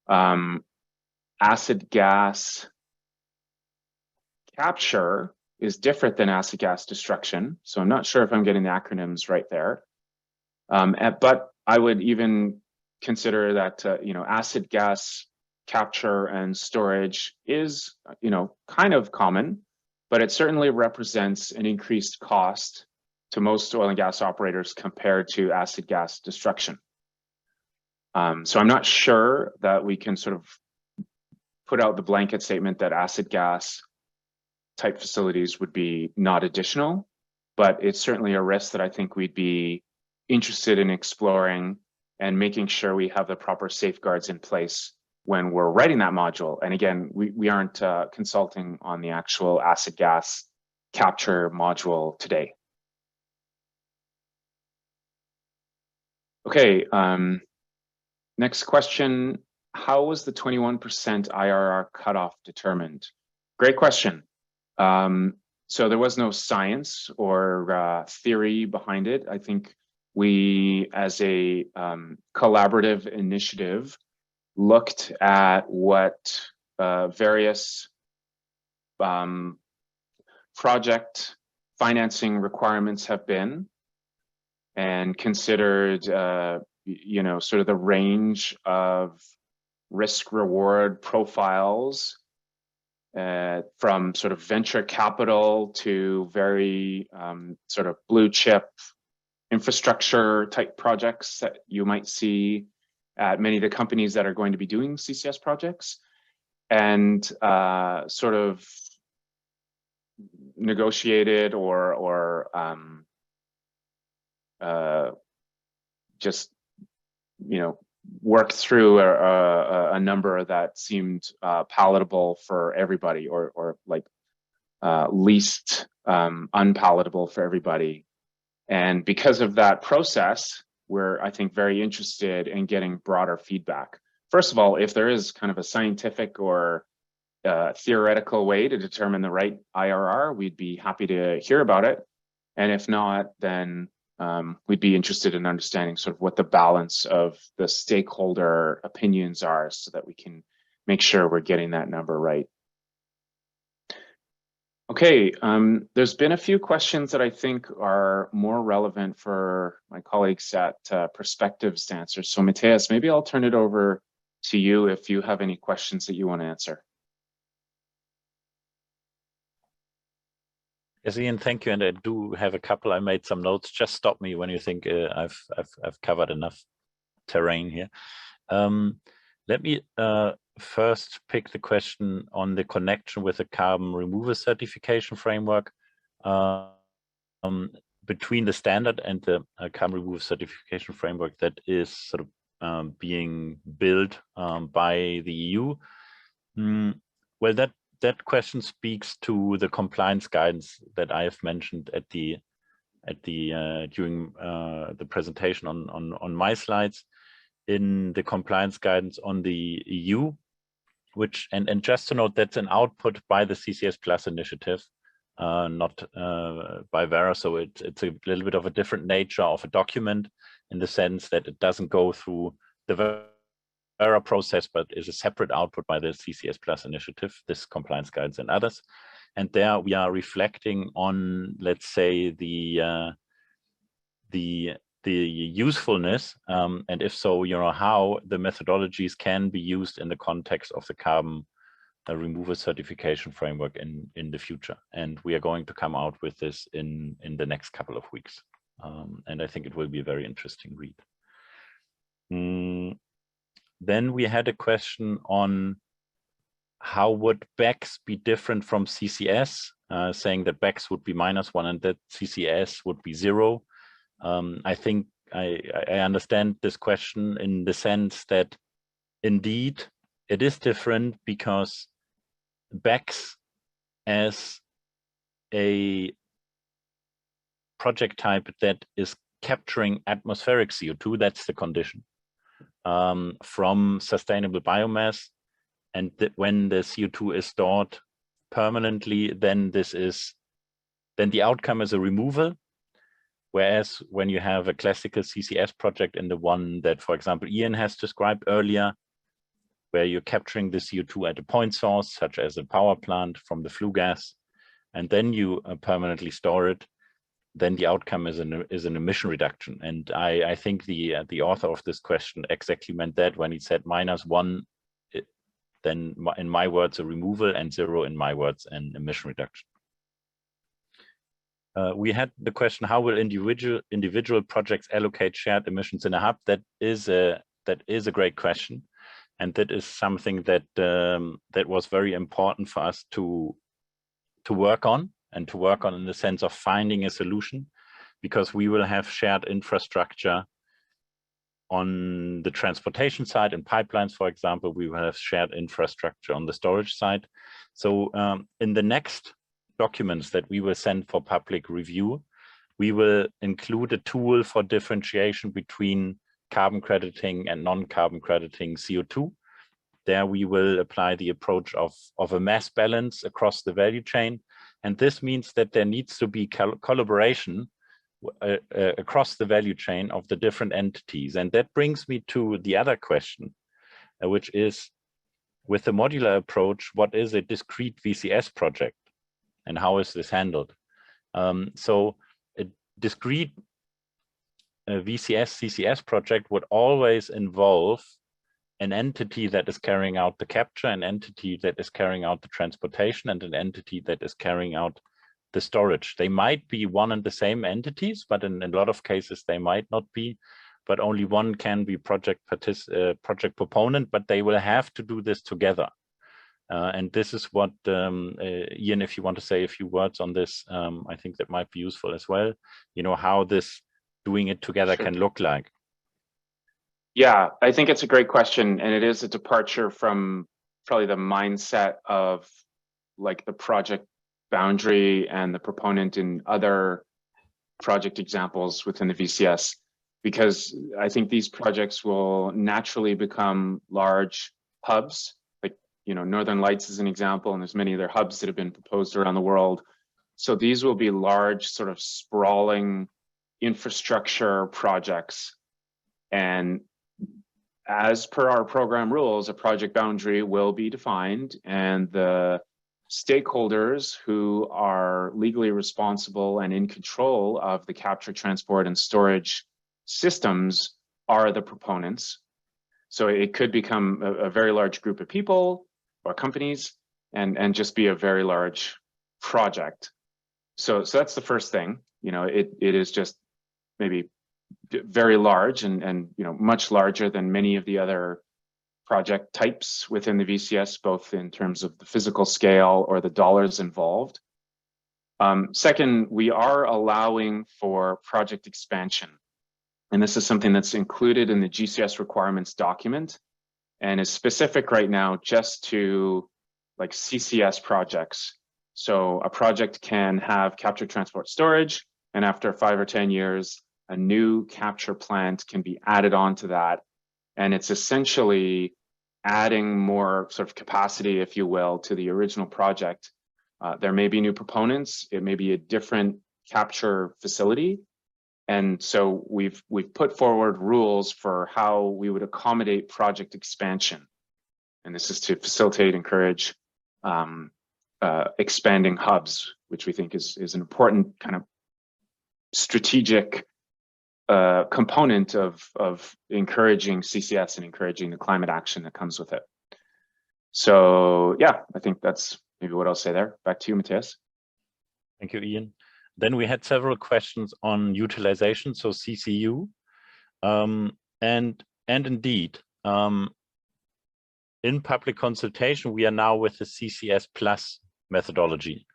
Acid gas capture is different than acid gas destruction. So I'm not sure if I'm getting the acronyms right there. But I would even consider that, you know, acid gas capture and storage is, you know, kind of common, but it certainly represents an increased cost to most oil and gas operators compared to acid gas destruction. So I'm not sure that we can sort of put out the blanket statement that acid gas type facilities would be not additional, but it's certainly a risk that I think we'd be interested in exploring and making sure we have the proper safeguards in place when we're writing that module. And again, we aren't consulting on the actual acid gas capture module today. Okay, next question. How was the 21% IRR cutoff determined? Great question. So there was no science or theory behind it. I think we, as a collaborative initiative, looked at what various project financing requirements have been, and considered, you know, sort of the range of risk-reward profiles from sort of venture capital to very sort of blue chip infrastructure type projects that you might see at many of the companies that are going to be doing CCS projects, and sort of negotiated or just, you know, worked through a number that seemed palatable for everybody, or like least unpalatable for everybody. And because of that process, we're, I think, very interested in getting broader feedback. First of all, if there is kind of a scientific or theoretical way to determine the right IRR, we'd be happy to hear about it. And if not, then we'd be interested in understanding sort of what the balance of the stakeholder opinions are, so that we can make sure we're getting that number right. Okay, there's been a few questions that I think are more relevant for my colleagues at Perspectives to answer. So Matthias, maybe I'll turn it over to you if you have any questions that you want to answer. Yes, Ian, thank you. And I do have a couple. I made some notes. Just stop me when you think I've covered enough terrain here. Let me first pick the question on the connection with the carbon removal certification framework between the standard and the carbon removal certification framework that is sort of being built by the EU. Well, that question speaks to the compliance guidance that I have mentioned during the presentation on my slides. In the compliance guidance on the EU, which and just to note, that's an output by the CCS Plus initiative, not by Verra. So it's a little bit of a different nature of a document, in the sense that it doesn't go through the Verra process, but is a separate output by the CCS Plus initiative, this compliance guidance and others. And there we are reflecting on, let's say, the usefulness, and if so, you know, how the methodologies can be used in the context of the carbon removal certification framework in the future. And we are going to come out with this in the next couple of weeks. And I think it will be a very interesting read. Then we had a question on how would BECCS be different from CCS, saying that BECCS would be -1 and that CCS would be 0. I think I understand this question in the sense that indeed it is different, because BECCS as a project type that is capturing atmospheric CO2, that's the condition, from sustainable biomass, and when the CO2 is stored permanently, then the outcome is a removal. Whereas when you have a classical CCS project, and the one that, for example, Ian has described earlier, where you're capturing the CO2 at a point source, such as a power plant from the flue gas, and then you permanently store it, then the outcome is an emission reduction. And I think the author of this question exactly meant that when he said -1, then in my words a removal, and 0 in my words an emission reduction. We had the question, how will individual projects allocate shared emissions in a hub? That is a great question, and that is something that that was very important for us to work on, and to work on in the sense of finding a solution, because we will have shared infrastructure On the transportation side and pipelines, for example, we will have shared infrastructure on the storage side. So in the next documents that we will send for public review, we will include a tool for differentiation between carbon crediting and non-carbon crediting CO2. There we will apply the approach of a mass balance across the value chain. And this means that there needs to be collaboration across the value chain of the different entities. And that brings me to the other question, which is, with the modular approach, what is a discrete VCS project and how is this handled? So a discrete VCS CCS project would always involve an entity that is carrying out the capture, an entity that is carrying out the transportation, and an entity that is carrying out the storage. They might be one and the same entities, but in a lot of cases they might not be, but only one can be project proponent, but they will have to do this together. And this is what, Ian, if you want to say a few words on this, I think that might be useful as well. You know, how this doing it together can look like. Yeah, I think it's a great question. And it is a departure from probably the mindset of like the project boundary and the proponent in other project examples within the VCS, because I think these projects will naturally become large hubs. Like, you know, Northern Lights is an example, and there's many other hubs that have been proposed around the world. So these will be large, sort of sprawling infrastructure projects. And as per our program rules, a project boundary will be defined, and the stakeholders who are legally responsible and in control of the capture, transport, and storage systems are the proponents. So it could become a very large group of people or companies and just be a very large project. So that's the first thing. You know, it is just maybe very large and you know, much larger than many of the other project types within the VCS, both in terms of the physical scale or the dollars involved. Second, we are allowing for project expansion. And this is something that's included in the GCS requirements document and is specific right now just to like CCS projects. So a project can have capture, transport, storage, and after 5 or 10 years, a new capture plant can be added onto that. And it's essentially adding more sort of capacity, if you will, to the original project. There may be new proponents, it may be a different capture facility. And so we've put forward rules for how we would accommodate project expansion. And this is to facilitate, encourage expanding hubs, which we think is an important kind of strategic component of encouraging CCS and encouraging the climate action that comes with it. So yeah, I think that's maybe what I'll say there. Back to you, Matthias. Thank you, Ian. Then we had several questions on utilization, so CCU. And indeed, in public consultation, we are now with the CCS plus methodology.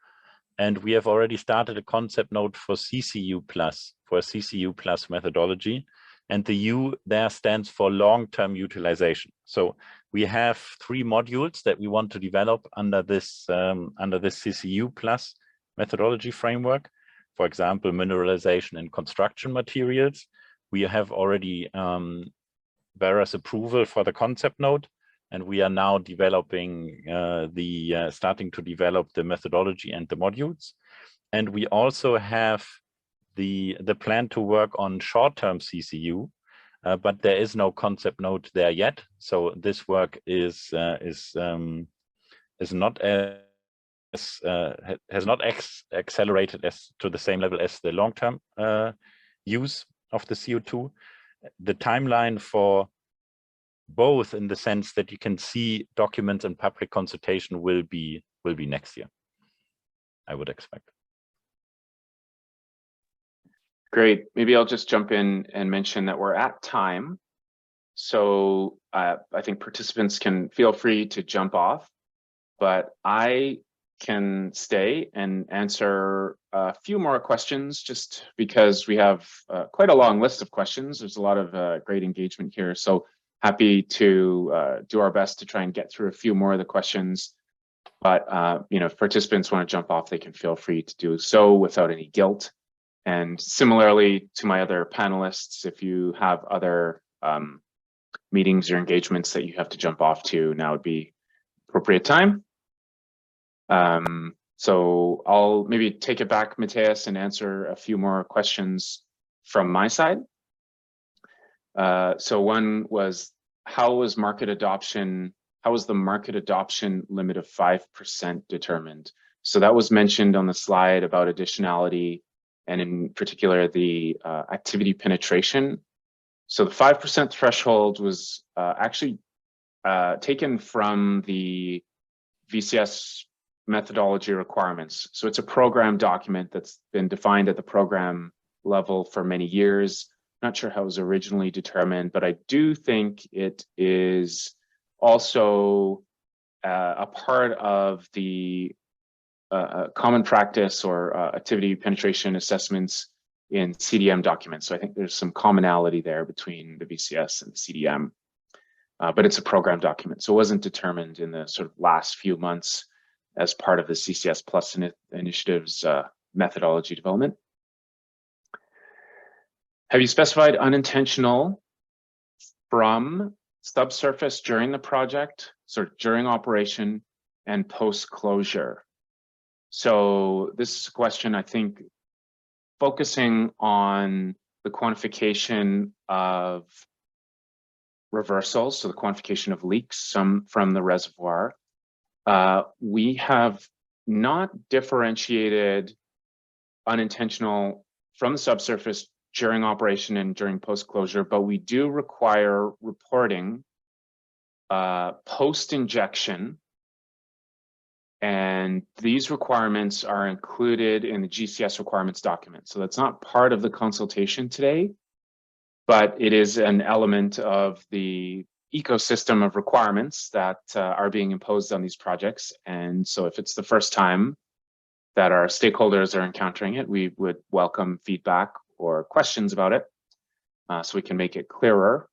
And we have already started a concept note for CCU plus, for a CCU plus methodology. And the U there stands for long-term utilization. So we have 3 modules that we want to develop under this CCU plus methodology framework. For example, mineralization and construction materials. We have already Verra's approval for the concept note, and we are now developing starting to develop the methodology and the modules. And we also have the plan to work on short-term CCU, but there is no concept note there yet. So this work is not has not accelerated as to the same level as the long-term use of the CO2. The timeline for both, in the sense that you can see documents and public consultation, will be next year, I would expect. Great. Maybe I'll just jump in and mention that we're at time. So I think participants can feel free to jump off, but I can stay and answer a few more questions, just because we have quite a long list of questions. There's a lot of great engagement here. So happy to do our best to try and get through a few more of the questions. But if participants want to jump off, they can feel free to do so without any guilt. And similarly to my other panelists, if you have other meetings or engagements that you have to jump off to, now would be appropriate time. So I'll maybe take it back, Matthias, and answer a few more questions from my side. So one was, how was the market adoption limit of 5% determined? So that was mentioned on the slide about additionality, and in particular, the activity penetration. So the 5% threshold was actually taken from the VCS methodology requirements. So it's a program document that's been defined at the program level for many years. Not sure how it was originally determined, but I do think it is also a part of the common practice or activity penetration assessments in CDM documents. So I think there's some commonality there between the VCS and the CDM, but it's a program document. So it wasn't determined in the sort of last few months as part of the CCS Plus initiative's methodology development. Have you specified unintentional from subsurface during the project, sort of during operation and post-closure? So this is a question, I think, focusing on the quantification of reversals, so the quantification of leaks, some from the reservoir. We have not differentiated unintentional from the subsurface during operation and during post-closure, but we do require reporting post-injection, and these requirements are included in the GCS requirements document. So that's not part of the consultation today, but it is an element of the ecosystem of requirements that are being imposed on these projects. And so if it's the first time that our stakeholders are encountering it, we would welcome feedback or questions about it so we can make it clearer.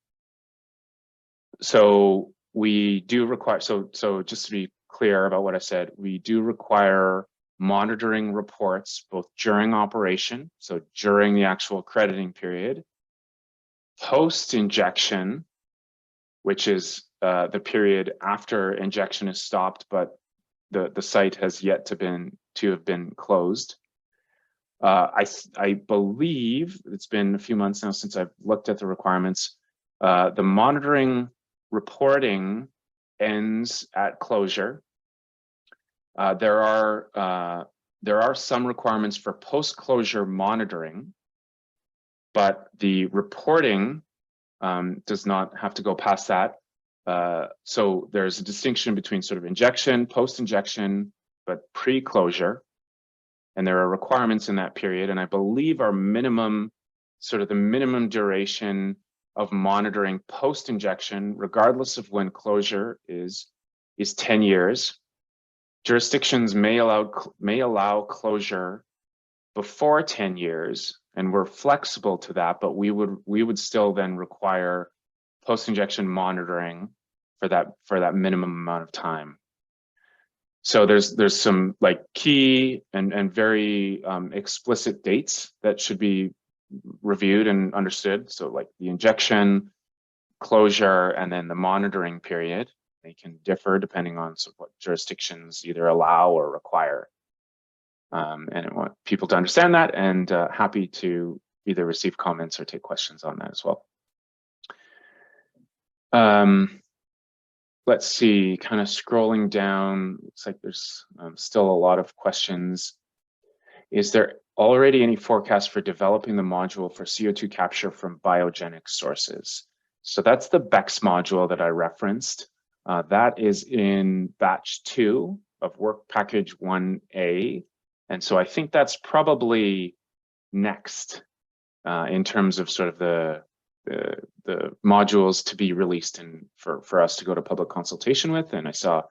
So we do require, so just to be clear about what I said, we do require monitoring reports both during operation, so during the actual crediting period, post-injection, which is the period after injection is stopped, but the site has yet to have been closed. I believe it's been a few months now since I've looked at the requirements. The monitoring reporting ends at closure. There are some requirements for post-closure monitoring, but the reporting does not have to go past that. So there's a distinction between sort of injection, post-injection, but pre-closure. And there are requirements in that period. And I believe our minimum, sort of the minimum duration of monitoring post-injection, regardless of when closure is 10 years. Jurisdictions may allow closure before 10 years, and we're flexible to that, but we would still then require post-injection monitoring for that minimum amount of time. So there's some like key and very explicit dates that should be reviewed and understood. So like the injection, closure, and then the monitoring period. They can differ depending on what jurisdictions either allow or require. And I want people to understand that, and happy to either receive comments or take questions on that as well. Let's see, kind of scrolling down, looks like there's still a lot of questions. Is there already any forecast for developing the module for CO2 capture from biogenic sources? So that's the BECCS module that I referenced. That is in batch 2 of work package 1A. And so I think that's probably next in terms of sort of the modules to be released and for us to go to public consultation with. And I saw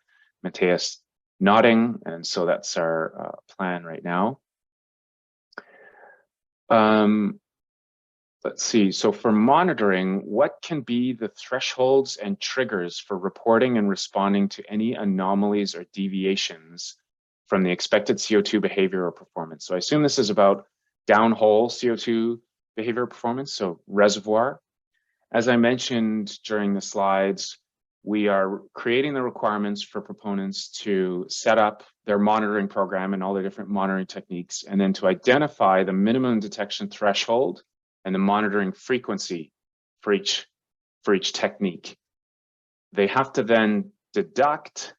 Matthias nodding, and so that's our plan right now. Let's see, so for monitoring, what can be the thresholds and triggers for reporting and responding to any anomalies or deviations from the expected CO2 behavior or performance? So I assume this is about downhole CO2 behavior performance, so reservoir. As I mentioned during the slides, we are creating the requirements for proponents to set up their monitoring program and all the different monitoring techniques, and then to identify the minimum detection threshold and the monitoring frequency for each technique. They have to then deduct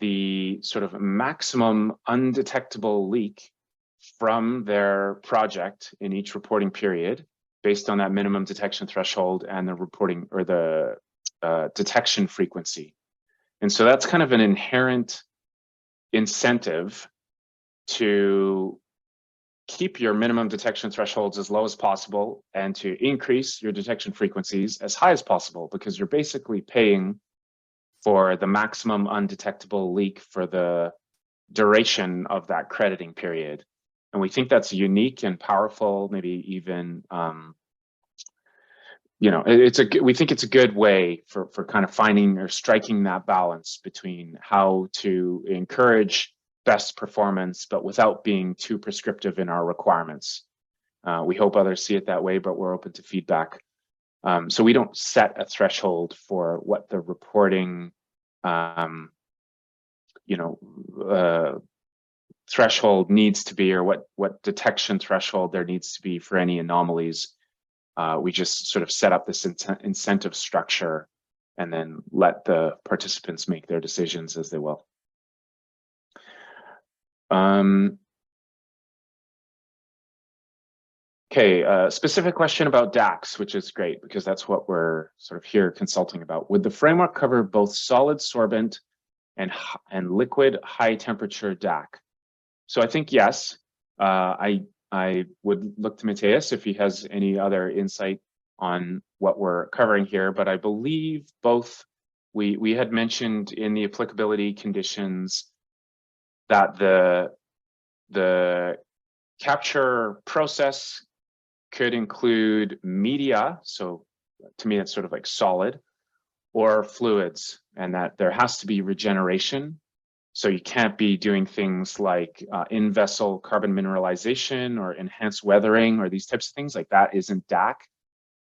the sort of maximum undetectable leak from their project in each reporting period based on that minimum detection threshold and the reporting or the detection frequency. And so that's kind of an inherent incentive to keep your minimum detection thresholds as low as possible and to increase your detection frequencies as high as possible, because you're basically paying for the maximum undetectable leak for the duration of that crediting period. And we think that's unique and powerful, maybe even, you know, we think it's a good way for kind of finding or striking that balance between how to encourage best performance, but without being too prescriptive in our requirements. We hope others see it that way, but we're open to feedback. So we don't set a threshold for what the reporting, you know, threshold needs to be, or what detection threshold there needs to be for any anomalies. We just sort of set up this incentive structure and then let the participants make their decisions as they will. Okay, specific question about DACs, which is great because that's what we're sort of here consulting about. Would the framework cover both solid sorbent and liquid high temperature DAC? So I think yes. I would look to Matthias if he has any other insight on what we're covering here, but I believe both, we had mentioned in the applicability conditions that the capture process could include media, so to me it's sort of like solid, or fluids, and that there has to be regeneration. So you can't be doing things like in-vessel carbon mineralization or enhanced weathering or these types of things. Like that isn't DAC.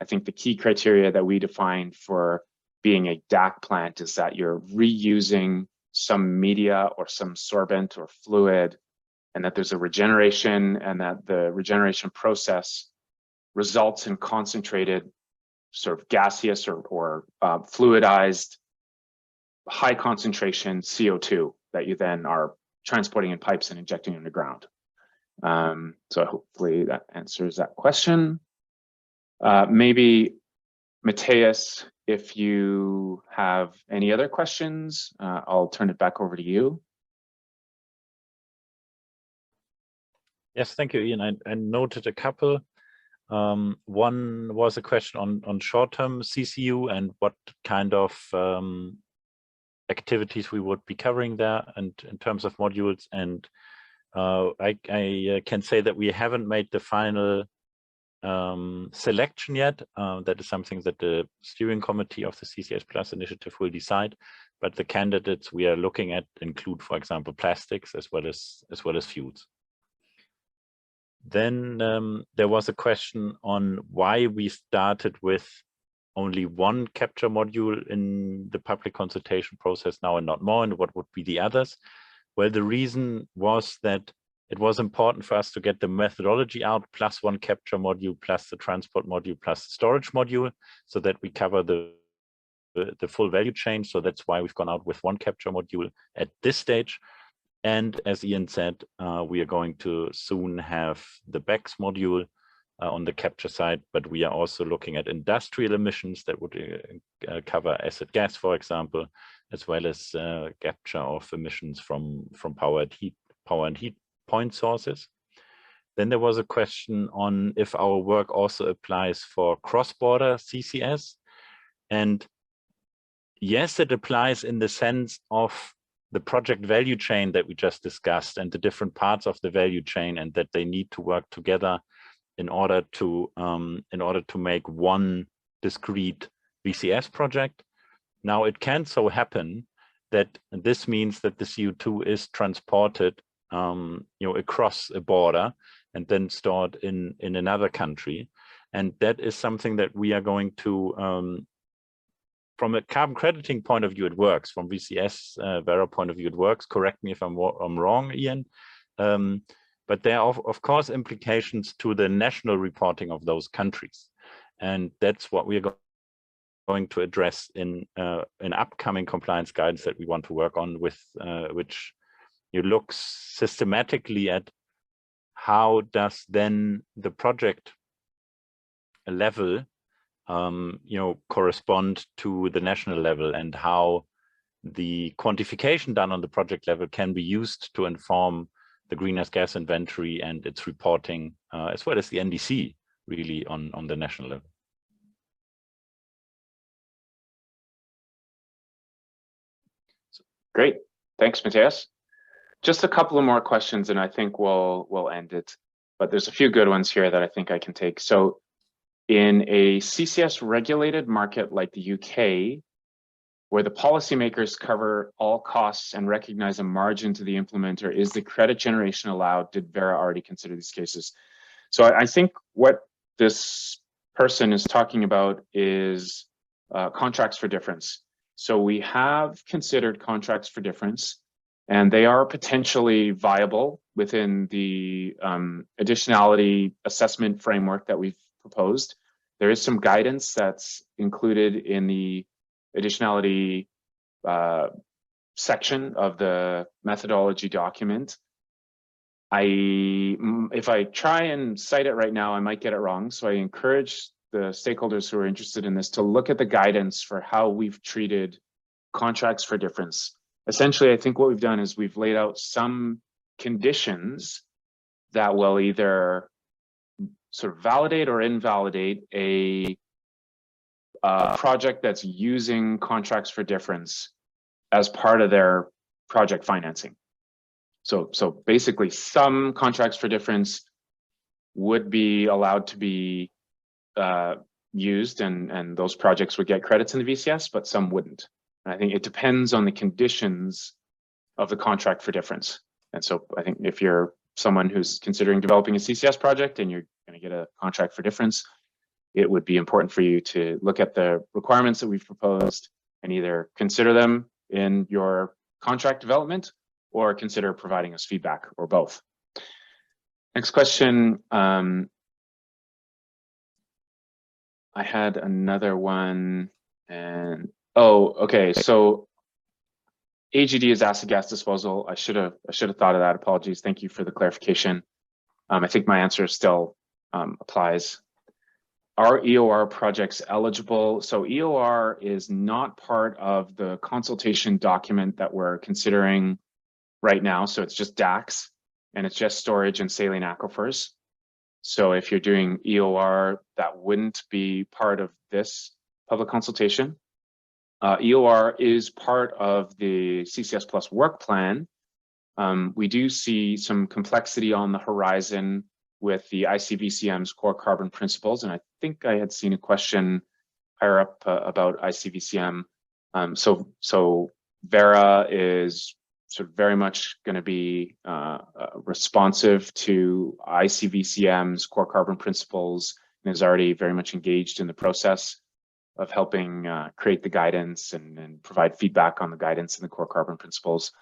I think the key criteria that we defined for being a DAC plant is that you're reusing some media or some sorbent or fluid, and that there's a regeneration, and that the regeneration process results in concentrated sort of gaseous or fluidized high concentration CO2 that you then are transporting in pipes and injecting underground. So hopefully that answers that question. Maybe Matthias, if you have any other questions, I'll turn it back over to you. Yes, thank you, Ian. I noted a couple. One was a question on short-term CCU and what kind of activities we would be covering there, and in terms of modules. And I can say that we haven't made the final selection yet. That is something that the steering committee of the CCS Plus initiative will decide. But the candidates we are looking at include, for example, plastics as well as fuels. Then there was a question on why we started with only one capture module in the public consultation process now and not more, and what would be the others. Well, the reason was that it was important for us to get the methodology out, plus one capture module, plus the transport module, plus the storage module, so that we cover the full value chain. So that's why we've gone out with one capture module at this stage. And as Ian said, we are going to soon have the BECCS module on the capture side, but we are also looking at industrial emissions that would cover acid gas, for example, as well as capture of emissions from power and heat point sources. Then there was a question on if our work also applies for cross-border CCS. And yes, it applies in the sense of the project value chain that we just discussed and the different parts of the value chain, and that they need to work together in order to make one discrete VCS project. Now, it can so happen that this means that the CO2 is transported across a border and then stored in another country. And that is something that we are going to, from a carbon crediting point of view, it works. From VCS Verra point of view, it works. Correct me if I'm wrong, Ian. But there are, of course, implications to the national reporting of those countries. And that's what we are going to address in an upcoming compliance guidance that we want to work on, with which you look systematically at how does then the project level correspond to the national level, and how the quantification done on the project level can be used to inform the greenhouse gas inventory and its reporting, as well as the NDC, really on the national level. Great, thanks, Matthias. Just a couple of more questions, and I think we'll end it. But there's a few good ones here that I think I can take. So, in a CCS regulated market like the UK, where the policymakers cover all costs and recognize a margin to the implementer, is the credit generation allowed? Did Verra already consider these cases? So I think what this person is talking about is contracts for difference. So we have considered contracts for difference, and they are potentially viable within the additionality assessment framework that we've proposed. There is some guidance that's included in the additionality section of the methodology document. If I try and cite it right now, I might get it wrong. So I encourage the stakeholders who are interested in this to look at the guidance for how we've treated contracts for difference. Essentially, I think what we've done is we've laid out some conditions that will either sort of validate or invalidate a project that's using contracts for difference as part of their project financing. So basically, some contracts for difference would be allowed to be used, and those projects would get credits in the VCS, but some wouldn't. And I think it depends on the conditions of the contract for difference. And so I think if you're someone who's considering developing a CCS project and you're going to get a contract for difference, it would be important for you to look at the requirements that we've proposed and either consider them in your contract development or consider providing us feedback, or both. Next question. I had another one, and okay. So AGD is acid gas disposal. I should have thought of that. Apologies. Thank you for the clarification. I think my answer still applies. Are EOR projects eligible? So EOR is not part of the consultation document that we're considering right now. So it's just DACs, and it's just storage and saline aquifers. So if you're doing EOR, that wouldn't be part of this public consultation. EOR is part of the CCS Plus work plan. We do see some complexity on the horizon with the ICVCM's core carbon principles, and I think I had seen a question higher up about ICVCM. So Verra is sort of very much going to be responsive to ICVCM's core carbon principles, and is already very much engaged in the process of helping create the guidance and provide feedback on the guidance and the core carbon principles.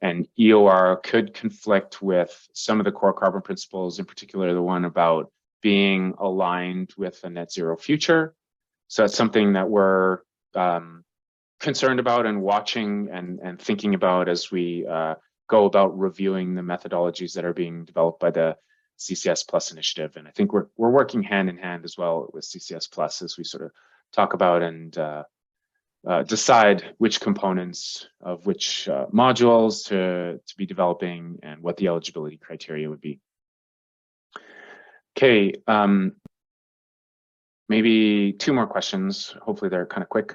And EOR could conflict with some of the core carbon principles, in particular the one about being aligned with a net zero future. So that's something that we're concerned about and watching and thinking about as we go about reviewing the methodologies that are being developed by the CCS Plus initiative. And I think we're working hand in hand as well with CCS Plus as we sort of talk about and decide which components of which modules to be developing and what the eligibility criteria would be. Okay, maybe two more questions. Hopefully they're kind of quick.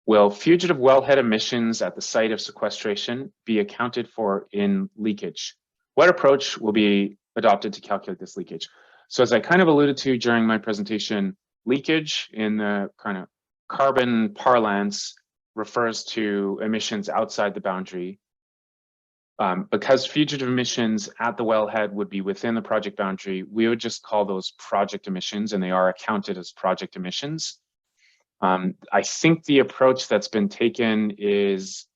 Will fugitive wellhead emissions at the site of sequestration be accounted for in leakage? What approach will be adopted to calculate this leakage? So as I kind of alluded to during my presentation, leakage in the kind of carbon parlance refers to emissions outside the boundary. Because fugitive emissions at the wellhead would be within the project boundary, we would just call those project emissions, and they are accounted as project emissions. I think the approach that's been taken is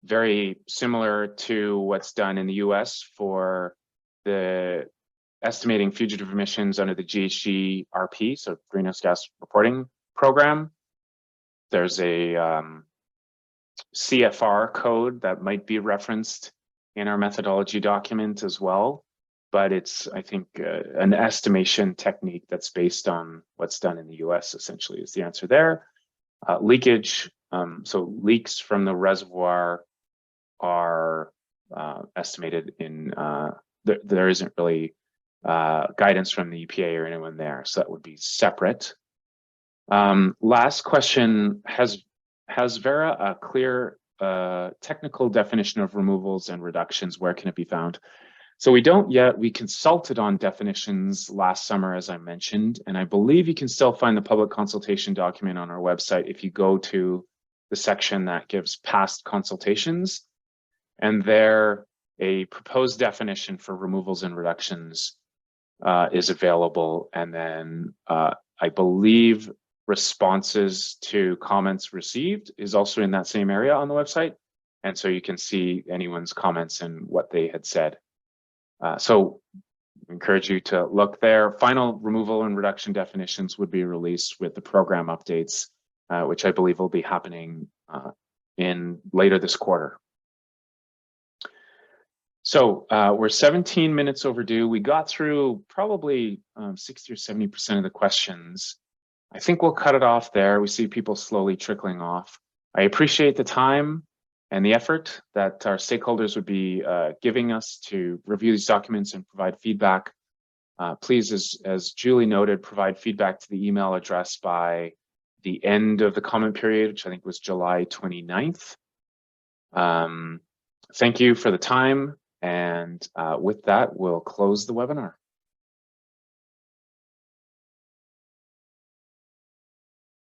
very similar to what's done in the US for the estimating fugitive emissions under the GHG RP, so Greenhouse Gas Reporting Program. There's a CFR code that might be referenced in our methodology document as well, but it's, I think, an estimation technique that's based on what's done in the US, essentially, is the answer there. Leakage, so leaks from the reservoir are estimated in, there isn't really guidance from the EPA or anyone there, so that would be separate. Last question, has Verra a clear technical definition of removals and reductions? Where can it be found? So we don't yet. We consulted on definitions last summer, as I mentioned, and I believe you can still find the public consultation document on our website if you go to the section that gives past consultations. And there, a proposed definition for removals and reductions is available. And then I believe responses to comments received is also in that same area on the website. And so you can see anyone's comments and what they had said. So I encourage you to look there. Final removal and reduction definitions would be released with the program updates, which I believe will be happening in later this quarter. So we're 17 minutes overdue. We got through probably 60 or 70% of the questions. I think we'll cut it off there. We see people slowly trickling off. I appreciate the time and the effort that our stakeholders would be giving us to review these documents and provide feedback. Please, as Julie noted, provide feedback to the email address by the end of the comment period, which I think was July 29th. Thank you for the time. And with that, we'll close the webinar.